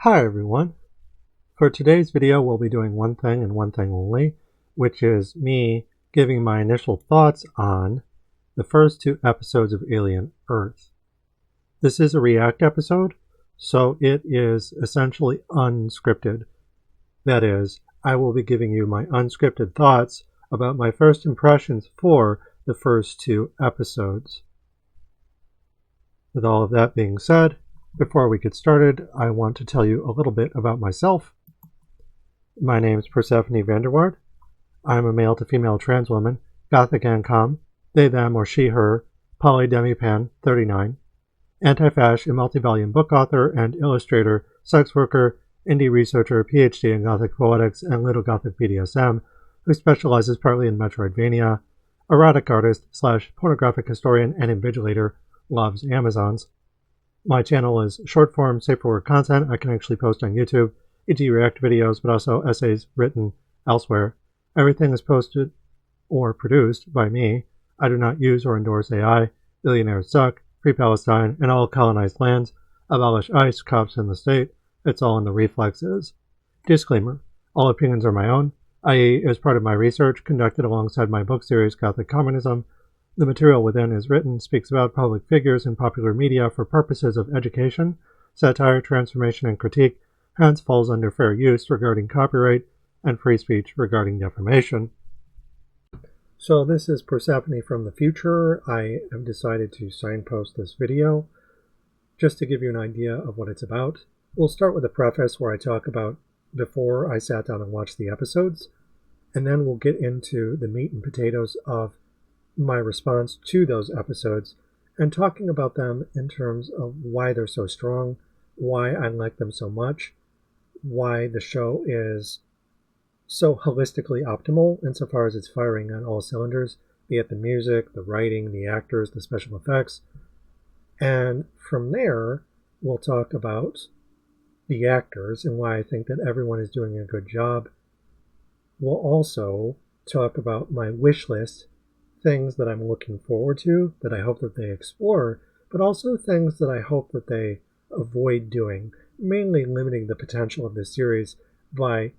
Hi everyone. For today's video we'll be doing one thing and one thing only, which is me giving my initial thoughts on the first two episodes of Alien Earth. This is a React episode, so it is essentially unscripted. That is, I will be giving you my unscripted thoughts about my first impressions for the first two episodes. With all of that being said, before we get started, I want to tell you a little bit about myself. My name is Persephone Waard. I'm a male to female trans woman, gothic ancom, they, them, or she, her, polydemipan, 39, anti-fash and multi-volume book author and illustrator, sex worker, indie researcher, PhD in Gothic poetics and Little Gothic BDSM, who specializes partly in Metroidvania, erotic artist / pornographic historian and invigilator, loves Amazons. My channel is short-form, safe-for-work content I can actually post on YouTube, e.g. React videos, but also essays written elsewhere. Everything is posted or produced by me. I do not use or endorse AI, billionaires suck, free Palestine, and all colonized lands, abolish ICE, cops in the state. It's all in the reflexes. Disclaimer: all opinions are my own, i.e. as part of my research conducted alongside my book series Gothic Communism. The material within is written, speaks about public figures in popular media for purposes of education, satire, transformation, and critique, hence falls under fair use regarding copyright and free speech regarding defamation. So this is Persephone from the future. I have decided to signpost this video just to give you an idea of what it's about. We'll start with a preface where I talk about before I sat down and watched the episodes, and then we'll get into the meat and potatoes of my response to those episodes and talking about them in terms of why they're so strong, why I like them so much, why the show is so holistically optimal insofar as it's firing on all cylinders, be it the music, the writing, the actors, the special effects. And from there, we'll talk about the actors and why I think that everyone is doing a good job. We'll also talk about my wish list, things that I'm looking forward to, that I hope that they explore, but also things that I hope that they avoid doing, mainly limiting the potential of this series by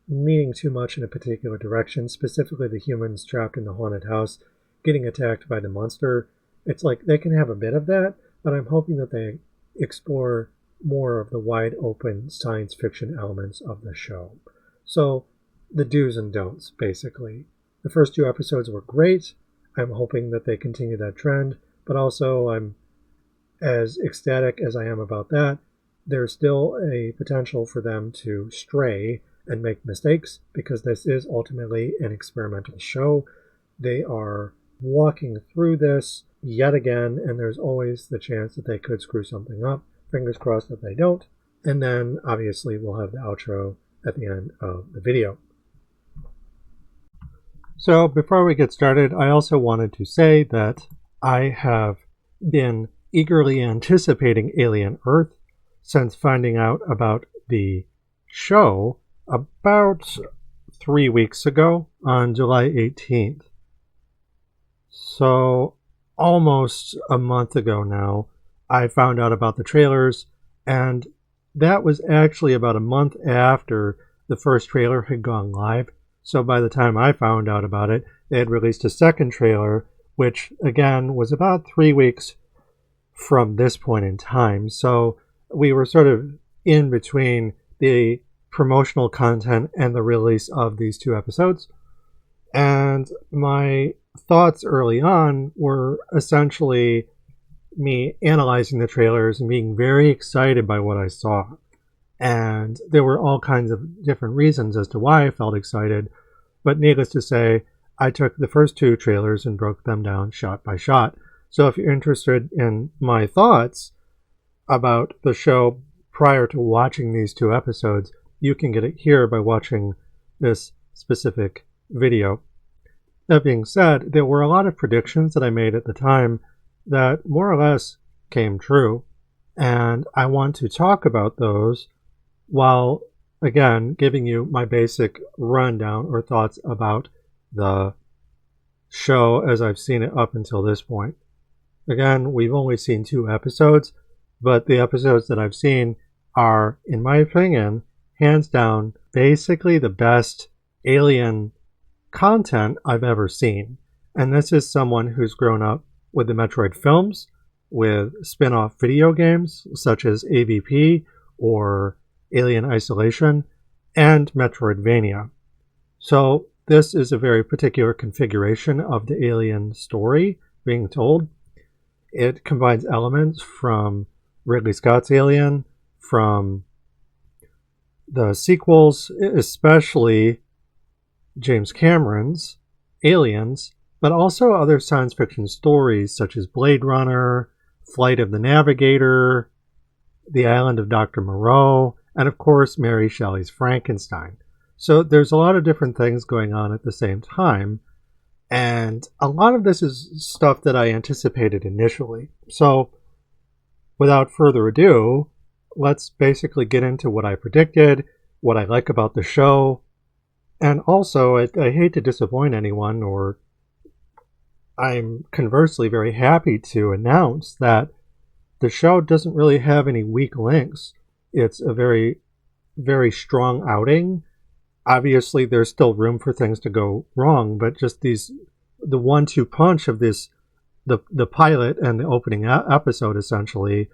leaning too much in a particular direction, specifically the humans trapped in the haunted house, getting attacked by the monster. It's like they can have a bit of that, but I'm hoping that they explore more of the wide open science fiction elements of the show. So, the do's and don'ts, basically. The first two episodes were great. I'm hoping that they continue that trend, but also I'm as ecstatic as I am about that. There's still a potential for them to stray and make mistakes because this is ultimately an experimental show. They are walking through this yet again, and there's always the chance that they could screw something up. Fingers crossed that they don't. And then obviously we'll have the outro at the end of the video. So before we get started, I also wanted to say that I have been eagerly anticipating Alien Earth since finding out about the show about 3 weeks ago on July 18th. So almost a month ago now, I found out about the trailers, and that was actually about a month after the first trailer had gone live. So by the time I found out about it, they had released a second trailer, which again was about 3 weeks from this point in time. So we were sort of in between the promotional content and the release of these two episodes. And my thoughts early on were essentially me analyzing the trailers and being very excited by what I saw. And there were all kinds of different reasons as to why I felt excited, but needless to say, I took the first two trailers and broke them down shot by shot. So if you're interested in my thoughts about the show prior to watching these two episodes, you can get it here by watching this specific video. That being said, there were a lot of predictions that I made at the time that more or less came true, and I want to talk about those while, again, giving you my basic rundown or thoughts about the show as I've seen it up until this point. Again, we've only seen two episodes, but the episodes that I've seen are, in my opinion, hands down, basically the best Alien content I've ever seen. And this is someone who's grown up with the Metroid films, with spin-off video games such as AVP or Alien Isolation, and Metroidvania. So this is a very particular configuration of the Alien story being told. It combines elements from Ridley Scott's Alien, from the sequels, especially James Cameron's Aliens, but also other science fiction stories such as Blade Runner, Flight of the Navigator, The Island of Dr. Moreau, and of course Mary Shelley's Frankenstein. So there's a lot of different things going on at the same time, and a lot of this is stuff that I anticipated initially. So without further ado, let's basically get into what I predicted, what I like about the show, and also I hate to disappoint anyone, or I'm conversely very happy to announce that the show doesn't really have any weak links. It's a very, very strong outing. Obviously, there's still room for things to go wrong, but just the 1-2 punch of this, the pilot and the opening episode essentially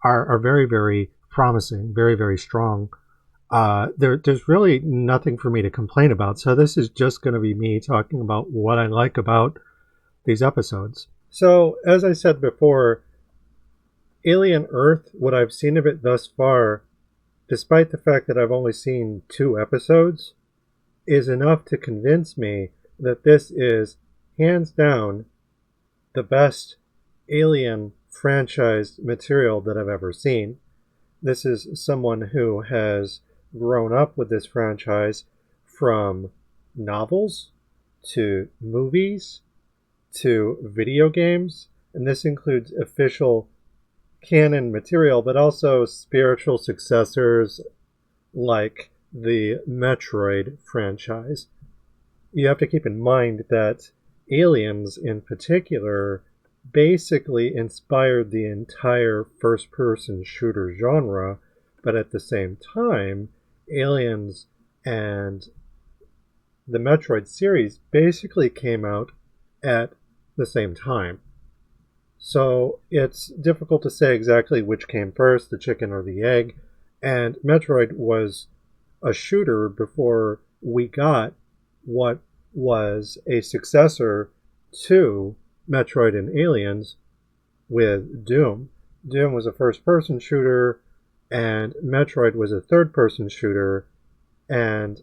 are very, very promising, very, very strong. There's really nothing for me to complain about. So this is just going to be me talking about what I like about these episodes. So as I said before, Alien Earth, what I've seen of it thus far, despite the fact that I've only seen 2 episodes, is enough to convince me that this is hands down the best Alien franchise material that I've ever seen. This is someone who has grown up with this franchise from novels to movies to video games, and this includes official canon material, but also spiritual successors like the Metroid franchise. You have to keep in mind that Aliens in particular basically inspired the entire first-person shooter genre, but at the same time, Aliens and the Metroid series basically came out at the same time. So it's difficult to say exactly which came first, the chicken or the egg, and Metroid was a shooter before we got what was a successor to Metroid and Aliens with Doom. Doom was a first-person shooter, and Metroid was a third-person shooter, and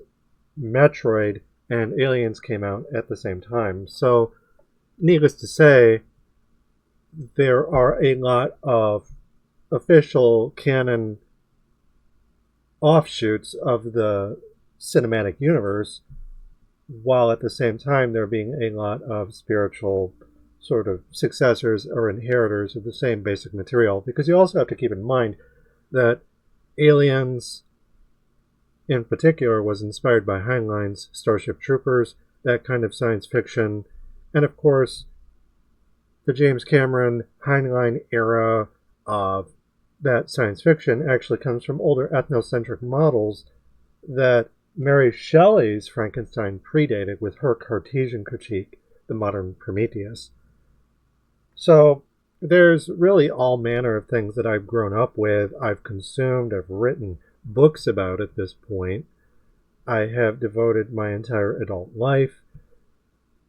Metroid and Aliens came out at the same time. So, needless to say, there are a lot of official canon offshoots of the cinematic universe, while at the same time there being a lot of spiritual sort of successors or inheritors of the same basic material. Because you also have to keep in mind that Aliens in particular was inspired by Heinlein's Starship Troopers, that kind of science fiction, and of course the James Cameron Heinlein era of that science fiction actually comes from older ethnocentric models that Mary Shelley's Frankenstein predated with her Cartesian critique, the modern Prometheus. So there's really all manner of things that I've grown up with, I've consumed, I've written books about at this point. I have devoted my entire adult life,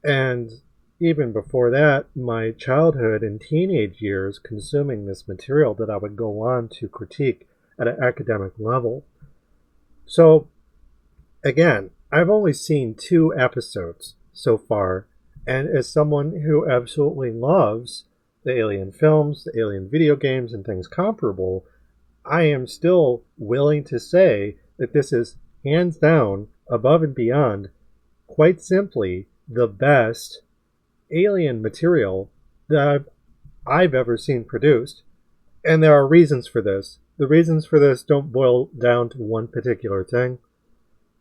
and even before that, my childhood and teenage years consuming this material that I would go on to critique at an academic level. So, again, I've only seen 2 episodes so far, and as someone who absolutely loves the Alien films, the Alien video games, and things comparable, I am still willing to say that this is hands down, above and beyond, quite simply the best Alien material that I've ever seen produced. And there are reasons for this. The reasons for this don't boil down to one particular thing.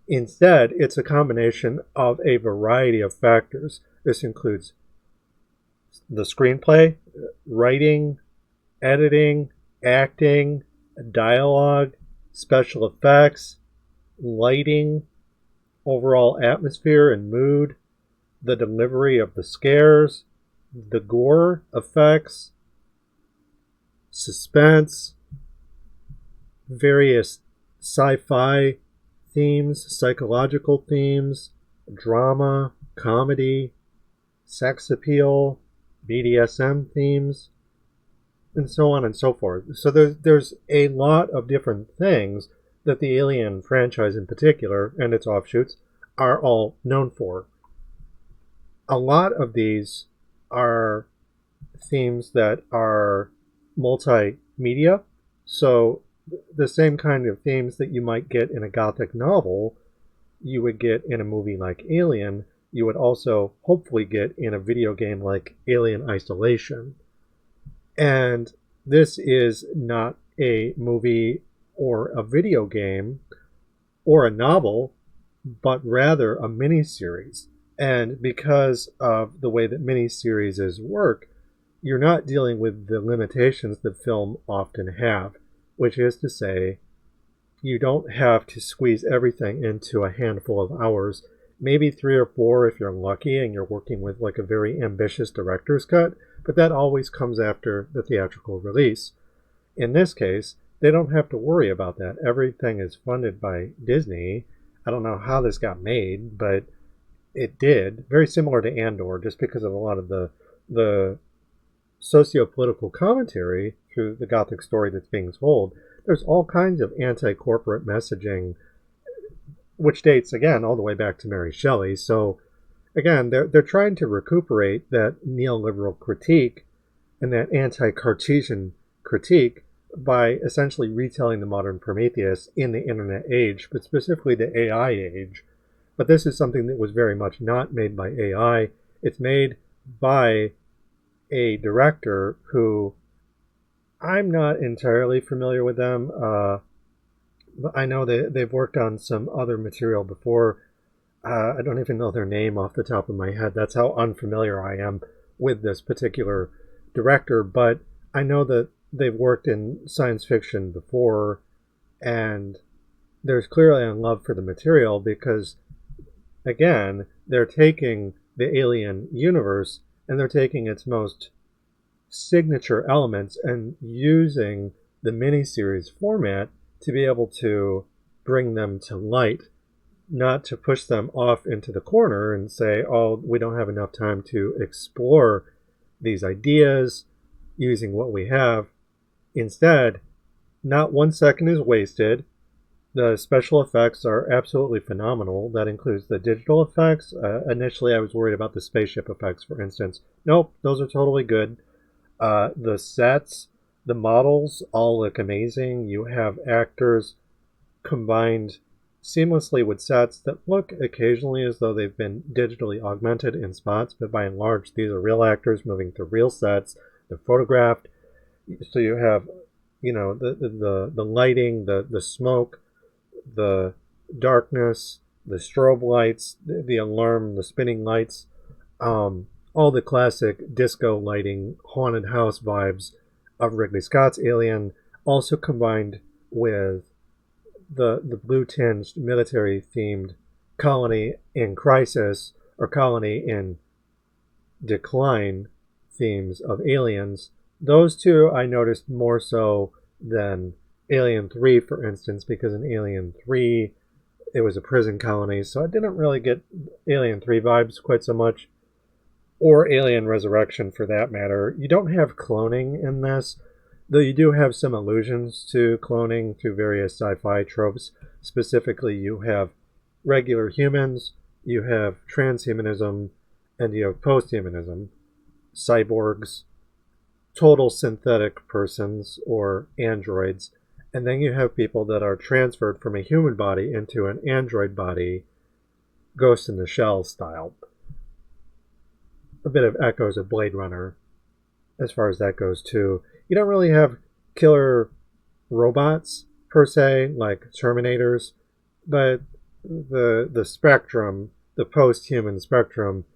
Instead, it's a combination of a variety of factors. This includes the screenplay, writing, editing, acting, dialogue, special effects, lighting, overall atmosphere and mood, the delivery of the scares, the gore effects, suspense, various sci-fi themes, psychological themes, drama, comedy, sex appeal, BDSM themes, and so on and so forth. So there's a lot of different things that the Alien franchise in particular, and its offshoots, are all known for. A lot of these are themes that are multimedia, so the same kind of themes that you might get in a Gothic novel, you would get in a movie like Alien, you would also hopefully get in a video game like Alien Isolation. And this is not a movie or a video game or a novel, but rather a miniseries. And because of the way that miniseries work, you're not dealing with the limitations that film often have, which is to say, you don't have to squeeze everything into a handful of hours, maybe 3 or 4 if you're lucky and you're working with like a very ambitious director's cut, but that always comes after the theatrical release. In this case, they don't have to worry about that. Everything is funded by Disney. I don't know how this got made, but it did. Very similar to Andor, just because of a lot of the socio-political commentary through the Gothic story that's being told. There's all kinds of anti-corporate messaging, which dates, again, all the way back to Mary Shelley. So, again, they're trying to recuperate that neoliberal critique and that anti-Cartesian critique by essentially retelling the modern Prometheus in the internet age, but specifically the AI age. But this is something that was very much not made by AI. It's made by a director who I'm not entirely familiar with them. I know they've worked on some other material before. I don't even know their name off the top of my head. That's how unfamiliar I am with this particular director. But I know that they've worked in science fiction before, and there's clearly a love for the material because, again, they're taking the Alien universe and they're taking its most signature elements and using the miniseries format to be able to bring them to light, not to push them off into the corner and say, oh, we don't have enough time to explore these ideas using what we have. Instead, not 1 second is wasted. The special effects are absolutely phenomenal. That includes the digital effects. Initially, I was worried about the spaceship effects, for instance. Nope, those are totally good. The sets, the models all look amazing. You have actors combined seamlessly with sets that look occasionally as though they've been digitally augmented in spots, but by and large, these are real actors moving through real sets. They're photographed. So you have, the lighting, the smoke, the darkness, the strobe lights, the alarm, the spinning lights, all the classic disco lighting, haunted house vibes of Ridley Scott's Alien, also combined with the blue-tinged military-themed colony in crisis or colony in decline themes of Aliens. Those two I noticed more so than Alien 3, for instance, because in Alien 3 it was a prison colony, so I didn't really get Alien 3 vibes quite so much, or Alien Resurrection for that matter. You don't have cloning in this, though you do have some allusions to cloning through various sci-fi tropes. Specifically, you have regular humans, you have transhumanism, and you have posthumanism, cyborgs, total synthetic persons or androids, and then you have people that are transferred from a human body into an android body, Ghost in the Shell style. A bit of echoes of Blade Runner as far as that goes too. You don't really have killer robots per se, like Terminators, but the spectrum, the post-human spectrum,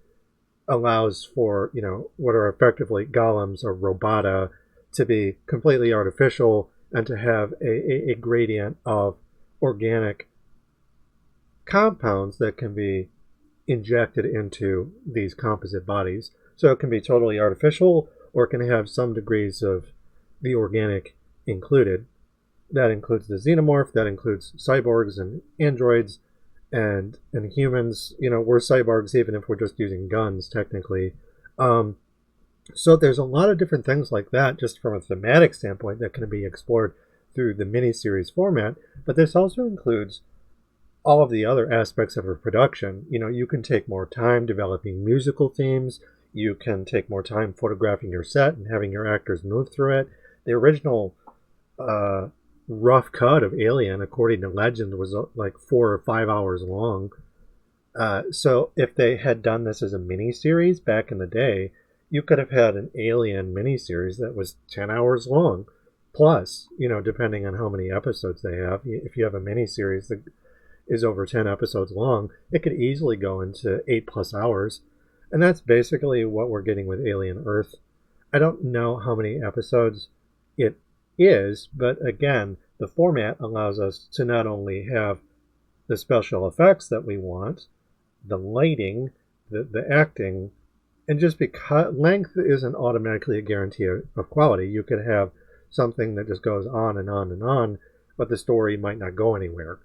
allows for, what are effectively golems or robota to be completely artificial and to have a gradient of organic compounds that can be injected into these composite bodies. So it can be totally artificial, or it can have some degrees of the organic included. That includes the xenomorph, that includes cyborgs and androids and humans. We're cyborgs even if we're just using guns, technically. So there's a lot of different things like that, just from a thematic standpoint, that can be explored through the miniseries format. But this also includes all of the other aspects of a production. You can take more time developing musical themes. You can take more time photographing your set and having your actors move through it. The original rough cut of Alien, according to legend, was like 4 or 5 hours long. So if they had done this as a miniseries back in the day, you could have had an Alien miniseries that was 10 hours long. Plus, depending on how many episodes they have. If you have a miniseries that is over 10 episodes long, it could easily go into 8+ hours. And that's basically what we're getting with Alien Earth. I don't know how many episodes it is, but again, the format allows us to not only have the special effects that we want, the lighting, the acting, and just because length isn't automatically a guarantee of quality. You could have something that just goes on and on and on, but the story might not go anywhere.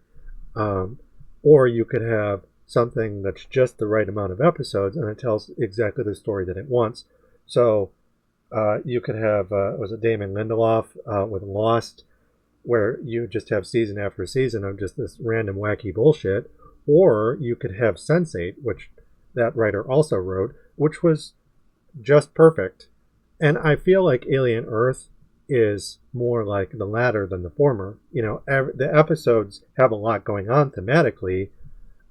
Or you could have something that's just the right amount of episodes and it tells exactly the story that it wants. So you could have, was it Damon Lindelof with Lost, where you just have season after season of just this random wacky bullshit. Or you could have Sense8, which that writer also wrote, which was just perfect. And I feel like Alien Earth is more like the latter than the former. The episodes have a lot going on thematically,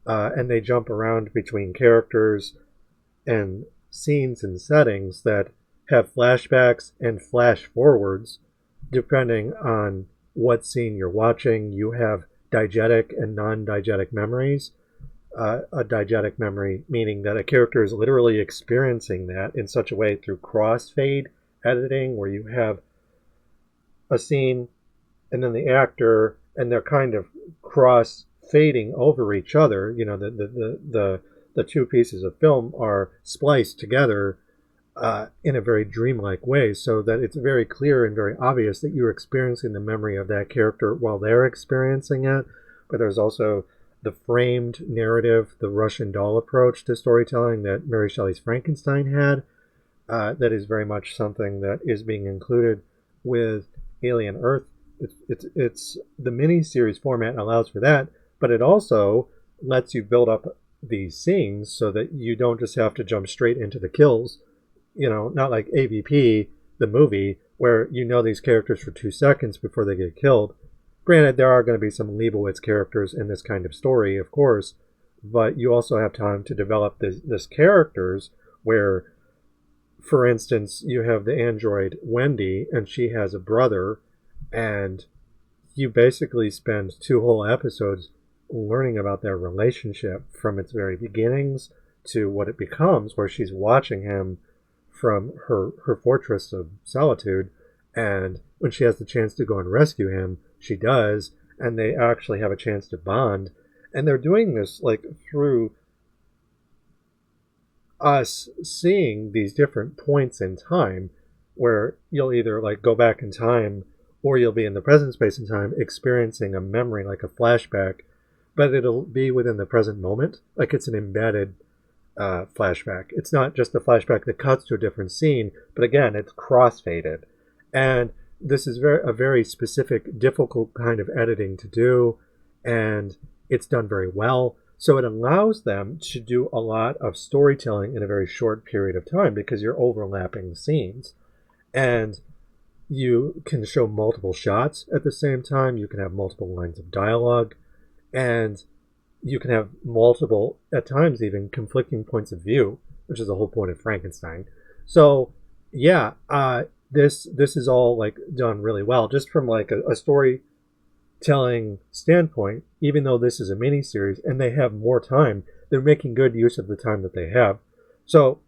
and they jump around between characters and scenes and settings that have flashbacks and flash forwards depending on what scene you're watching. You have diegetic and non-diegetic memories. A diegetic memory meaning that a character is literally experiencing that in such a way through crossfade editing, where you have a scene and then the actor, and they're kind of cross fading over each other. The two pieces of film are spliced together in a very dreamlike way, so that it's very clear and very obvious that you're experiencing the memory of that character while they're experiencing it. But there's also the framed narrative, the Russian doll approach to storytelling that Mary Shelley's Frankenstein had, that is very much something that is being included with Alien Earth. It's the mini-series format allows for that, but it also lets you build up these scenes so that you don't just have to jump straight into the kills. Not like AVP, the movie, where these characters for 2 seconds before they get killed. Granted, there are going to be some Leibowitz characters in this kind of story, of course, but you also have time to develop this characters where, for instance, you have the android Wendy, and she has a brother, and you basically spend 2 whole episodes learning about their relationship from its very beginnings to what it becomes, where she's watching him from her fortress of solitude, and when she has the chance to go and rescue him, she does, and they actually have a chance to bond. And they're doing this like through us seeing these different points in time, where you'll either like go back in time, or you'll be in the present space and time experiencing a memory like a flashback, but it'll be within the present moment, like it's an embedded flashback. It's not just a flashback that cuts to a different scene, but again, it's cross-faded. And this is a very specific, difficult kind of editing to do, and it's done very well. So it allows them to do a lot of storytelling in a very short period of time because you're overlapping scenes. And you can show multiple shots at the same time. You can have multiple lines of dialogue, and you can have multiple, at times even, conflicting points of view, which is the whole point of Frankenstein. So, yeah, this is all like done really well, just from like a storytelling standpoint. Even though this is a mini series and they have more time, they're making good use of the time that they have. So,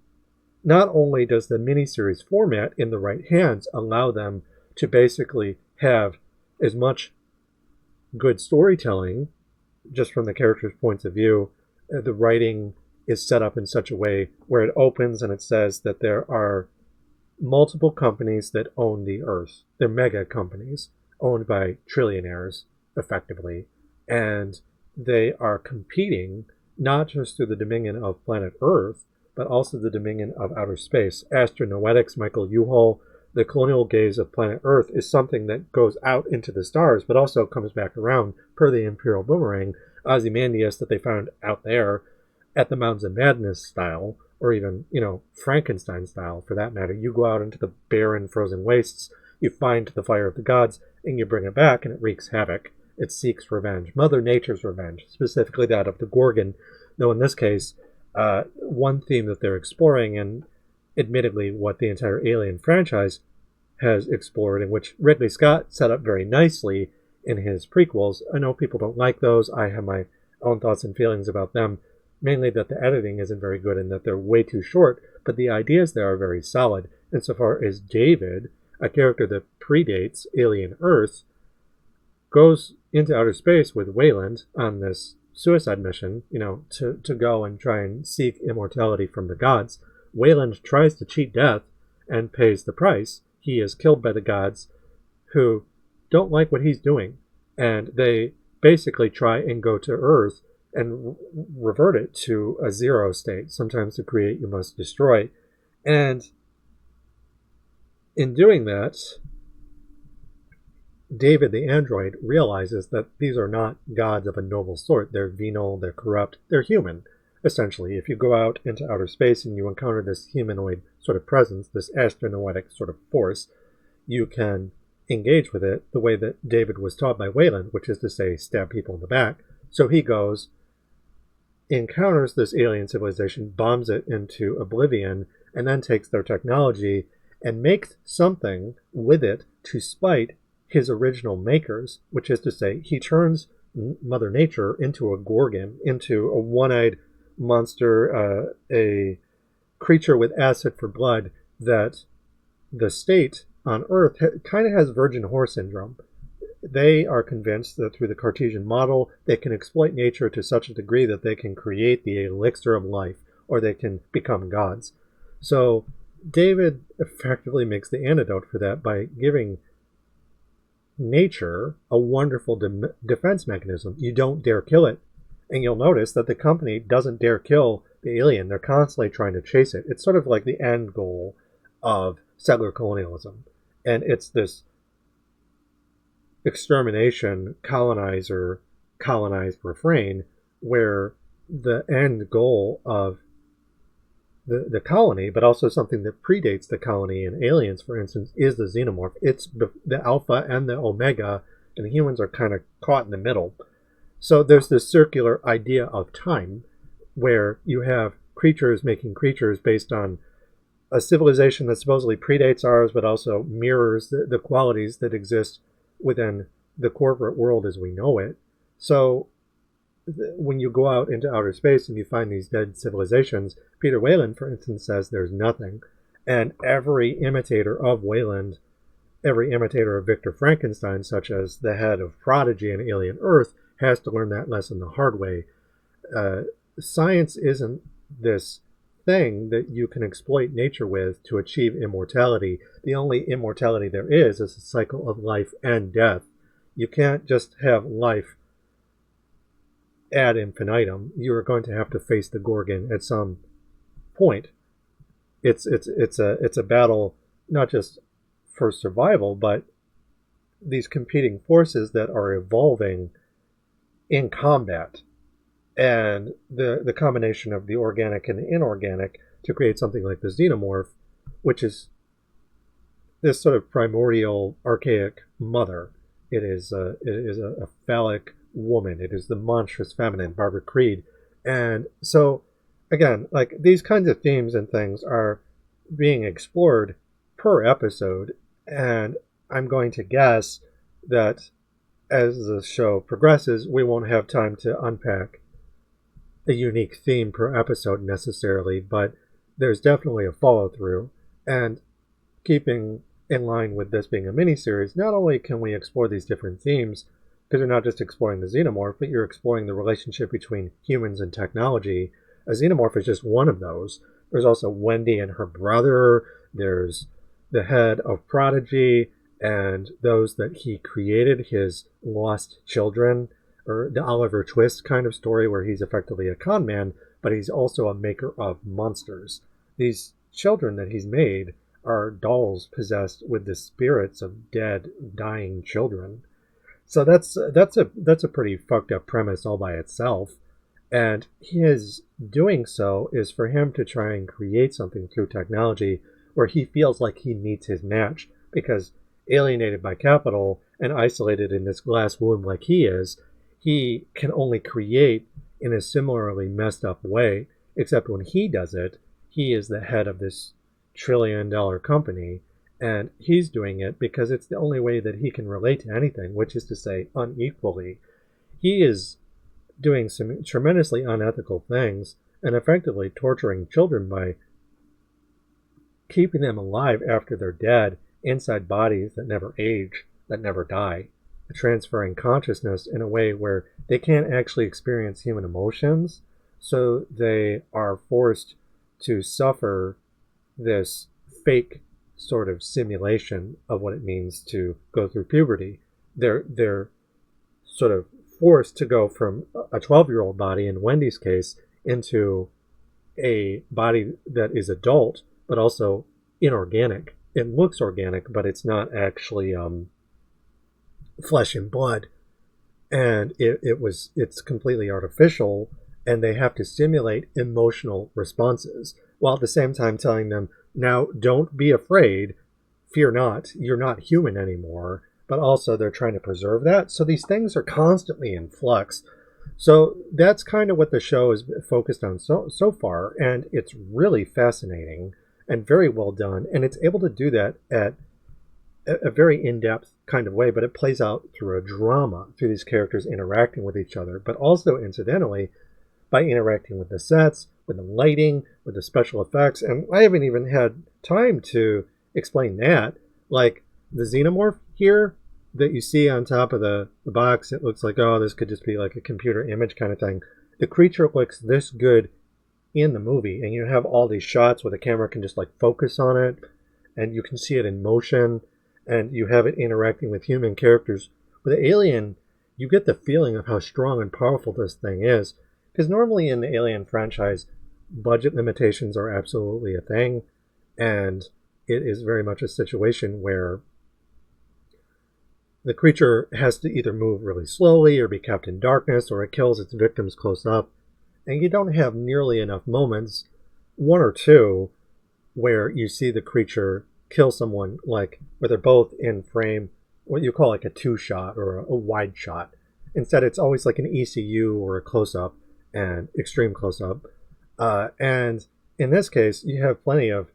not only does the miniseries format in the right hands allow them to basically have as much good storytelling, just from the characters' points of view. The writing is set up in such a way where it opens and it says that there are multiple companies that own the Earth. They're mega companies owned by trillionaires, effectively, and they are competing not just through the dominion of planet Earth, but also the dominion of outer space. Astronoetics, Michael Uhal, the colonial gaze of planet Earth is something that goes out into the stars, but also comes back around per the Imperial Boomerang, Ozymandias that they found out there at the Mountains of Madness style, or even, Frankenstein style for that matter. You go out into the barren, frozen wastes, you find the fire of the gods, and you bring it back, and it wreaks havoc. It seeks revenge. Mother Nature's revenge, specifically that of the Gorgon, though in this case, one theme that they're exploring, and admittedly what the entire Alien franchise has explored, and which Ridley Scott set up very nicely in his prequels. I know people don't like those. I have my own thoughts and feelings about them, mainly that the editing isn't very good and that they're way too short, but the ideas there are very solid. Insofar as David, a character that predates Alien Earth, goes into outer space with Wayland on this suicide mission, to go and try and seek immortality from the gods. Wayland tries to cheat death and pays the price. He is killed by the gods, who don't like what he's doing, and they basically try and go to Earth and revert it to a zero state. Sometimes to create, you must destroy. And in doing that, David the android realizes that these are not gods of a noble sort. They're venal, they're corrupt, they're human, essentially. If you go out into outer space and you encounter this humanoid sort of presence, this astronoetic sort of force, you can engage with it the way that David was taught by Wayland, which is to say, stab people in the back. So he goes, encounters this alien civilization, bombs it into oblivion, and then takes their technology and makes something with it to spite his original makers, which is to say, he turns Mother Nature into a Gorgon, into a one-eyed monster, a creature with acid for blood that the state on Earth kind of has virgin whore syndrome. They are convinced that through the Cartesian model, they can exploit nature to such a degree that they can create the elixir of life, or they can become gods. So David effectively makes the antidote for that by giving nature a wonderful defense mechanism. You don't dare kill it. And you'll notice that the company doesn't dare kill the alien. They're constantly trying to chase it. It's sort of like the end goal of settler colonialism. And it's this extermination, colonized refrain, where the end goal of the colony, but also something that predates the colony in Aliens, for instance, is the xenomorph. It's the alpha and the omega, and the humans are kind of caught in the middle. So there's this circular idea of time where you have creatures making creatures based on a civilization that supposedly predates ours, but also mirrors the qualities that exist within the corporate world as we know it. So when you go out into outer space and you find these dead civilizations, Peter Wayland, for instance, says there's nothing. And every imitator of Wayland, every imitator of Victor Frankenstein, such as the head of Prodigy and Alien Earth, has to learn that lesson the hard way. Science isn't this thing that you can exploit nature with to achieve immortality. The only immortality there is a cycle of life and death. You can't just have life ad infinitum. You are going to have to face the Gorgon at some point. It's a battle not just for survival, but these competing forces that are evolving in combat, and the combination of the organic and the inorganic to create something like the xenomorph, which is this sort of primordial, archaic mother. It is a phallic woman. It is the monstrous feminine, Barbara Creed. And so, again, like, these kinds of themes and things are being explored per episode, and I'm going to guess that as the show progresses, we won't have time to unpack a unique theme per episode necessarily, but there's definitely a follow-through. And keeping in line with this being a miniseries, not only can we explore these different themes, because you're not just exploring the xenomorph, but you're exploring the relationship between humans and technology. A xenomorph is just one of those. There's also Wendy and her brother. There's the head of Prodigy and those that he created, his lost children, or the Oliver Twist kind of story where he's effectively a con man, but he's also a maker of monsters. These children that he's made are dolls possessed with the spirits of dead, dying children. So that's a pretty fucked up premise all by itself. And his doing so is for him to try and create something through technology where he feels like he meets his match, because alienated by capital and isolated in this glass womb like he is, he can only create in a similarly messed up way, except when he does it, he is the head of this $1 trillion company, and he's doing it because it's the only way that he can relate to anything, which is to say unequally. He is doing some tremendously unethical things and effectively torturing children by keeping them alive after they're dead inside bodies that never age, that never die, transferring consciousness in a way where they can't actually experience human emotions, so they are forced to suffer this fake sort of simulation of what it means to go through puberty. They're sort of forced to go from a 12-year-old body, in Wendy's case, into a body that is adult, but also inorganic. It looks organic, but it's not actually flesh and blood. And it's completely artificial, and they have to simulate emotional responses, while at the same time telling them, now don't be afraid, fear not, you're not human anymore. But also they're trying to preserve that. So these things are constantly in flux. So that's kind of what the show is focused on so far, and it's really fascinating and very well done, and it's able to do that at a very in-depth kind of way, but it plays out through a drama, through these characters interacting with each other, but also incidentally by interacting with the sets, with the lighting, with the special effects. And I haven't even had time to explain that. Like the xenomorph here that you see on top of the box, it looks like, oh, this could just be like a computer image kind of thing. The creature looks this good in the movie, and you have all these shots where the camera can just like focus on it, and you can see it in motion, and you have it interacting with human characters. With Alien, you get the feeling of how strong and powerful this thing is, because normally in the Alien franchise, budget limitations are absolutely a thing, and it is very much a situation where the creature has to either move really slowly or be kept in darkness, or it kills its victims close up. And you don't have nearly enough moments, one or two, where you see the creature kill someone, like where they're both in frame, what you call like a two-shot or a wide shot. Instead, it's always like an ECU or a close-up, and extreme close-up. And in this case, you have plenty of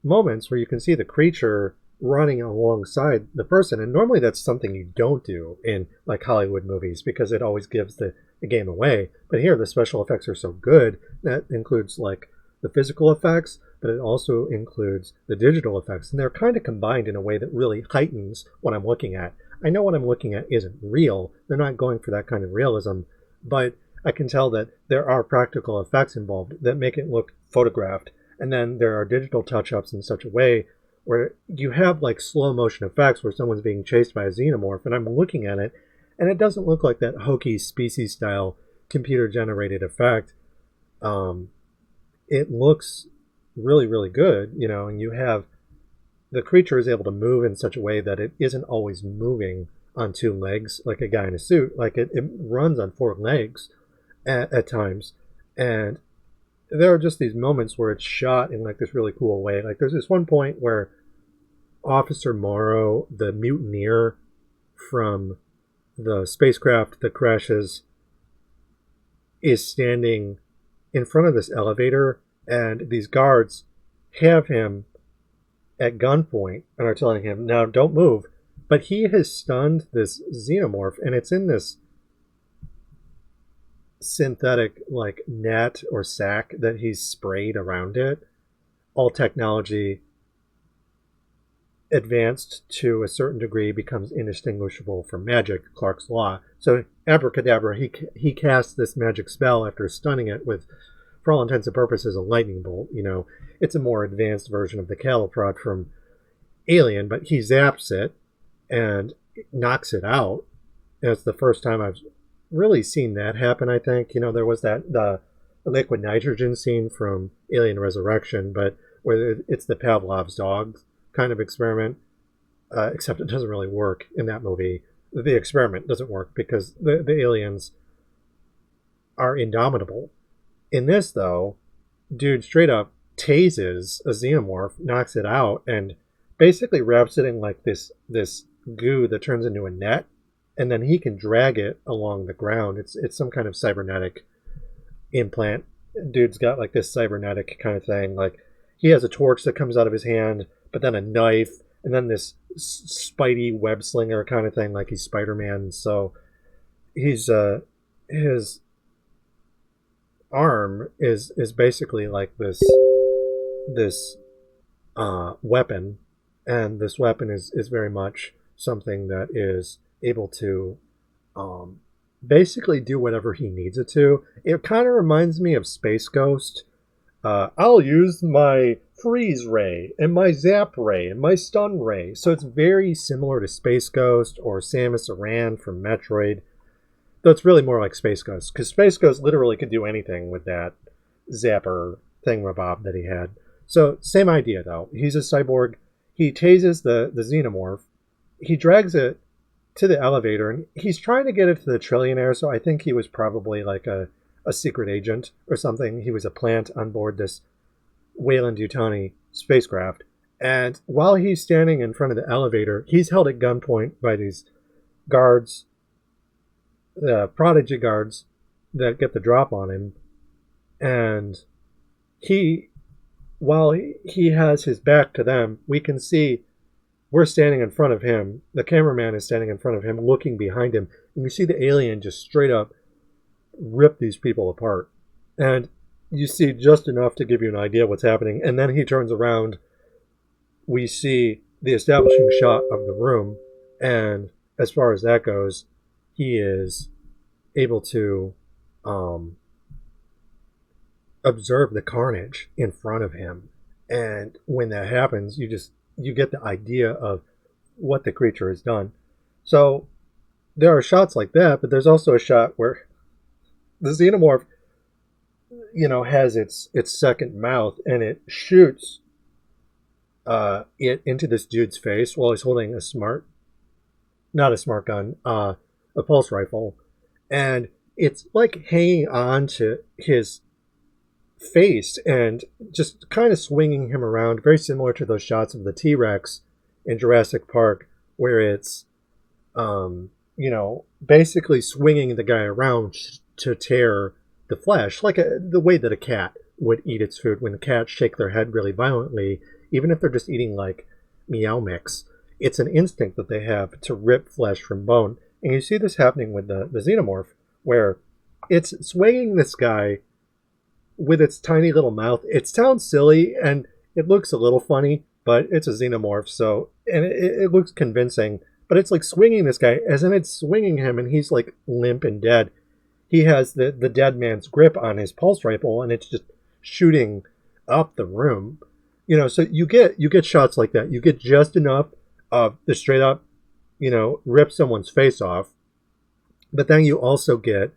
moments where you can see the creature running alongside the person, and normally that's something you don't do in like Hollywood movies because it always gives the game away. But here the special effects are so good that includes like the physical effects, but it also includes the digital effects, and they're kind of combined in a way that really heightens what I'm looking at. I know what I'm looking at isn't real, they're not going for that kind of realism, but I can tell that there are practical effects involved that make it look photographed, and then there are digital touch-ups in such a way where you have like slow motion effects where someone's being chased by a xenomorph, and I'm looking at it, and it doesn't look like that hokey species style computer generated effect. It looks really, really good, you know, and you have the creature is able to move in such a way that it isn't always moving on two legs like a guy in a suit. Like it runs on four legs at times, and there are just these moments where it's shot in like this really cool way. Like there's this one point where Officer Morrow, the mutineer from the spacecraft that crashes, is standing in front of this elevator, and these guards have him at gunpoint and are telling him, now don't move. But he has stunned this xenomorph, and it's in this synthetic like net or sack that he's sprayed around it. All technology advanced to a certain degree becomes indistinguishable from magic, Clark's law. So abracadabra, he casts this magic spell after stunning it with, for all intents and purposes, a lightning bolt. It's a more advanced version of the Caliprot from Alien, but he zaps it and knocks it out. And it's the first time I've really seen that happen, I think. There was the liquid nitrogen scene from Alien Resurrection, but where it's the Pavlov's dog kind of experiment, except it doesn't really work in that movie. The experiment doesn't work because the aliens are indomitable. In this, though, dude straight up tases a xenomorph, knocks it out, and basically wraps it in like this goo that turns into a net, and then he can drag it along the ground. It's some kind of cybernetic implant. Dude's got like this cybernetic kind of thing. Like, he has a torch that comes out of his hand, but then a knife, and then this spidey web slinger kind of thing, like he's Spider-Man. So he's his arm is basically like this weapon, and this weapon is very much something that is able to basically do whatever he needs it to. It kind of reminds me of Space Ghost. I'll use my freeze ray and my zap ray and my stun ray. So it's very similar to Space Ghost or Samus Aran from Metroid. Though it's really more like Space Ghost, because Space Ghost literally could do anything with that zapper thingamabob that he had. So same idea, though. He's a cyborg. He tases the xenomorph. He drags it to the elevator, and he's trying to get it to the trillionaire, so I think he was probably like a secret agent or something. He was a plant on board this Weyland-Yutani spacecraft. And while he's standing in front of the elevator, he's held at gunpoint by these guards, the prodigy guards that get the drop on him. And while he has his back to them, we can see we're standing in front of him. The cameraman is standing in front of him, looking behind him. And we see the alien just straight up rip these people apart. And you see just enough to give you an idea what's happening. And then he turns around. We see the establishing shot of the room. And as far as that goes, he is able to observe the carnage in front of him. And when that happens, you get the idea of what the creature has done. So there are shots like that, but there's also a shot where the xenomorph, has its second mouth, and it shoots it into this dude's face while he's holding not a smart gun, a pulse rifle. And it's like hanging on to his face and just kind of swinging him around, very similar to those shots of the T-Rex in Jurassic Park, where it's, basically swinging the guy around to tear the flesh, like the way that a cat would eat its food. When the cats shake their head really violently, even if they're just eating like Meow Mix, it's an instinct that they have to rip flesh from bone. And you see this happening with the xenomorph, where it's swinging this guy with its tiny little mouth. It sounds silly and it looks a little funny, but it's a xenomorph, and it looks convincing. But it's like swinging this guy, as in it's swinging him, and he's like limp and dead. He has the dead man's grip on his pulse rifle, and it's just shooting up the room. So you get shots like that. You get just enough of the straight up, rip someone's face off, but then you also get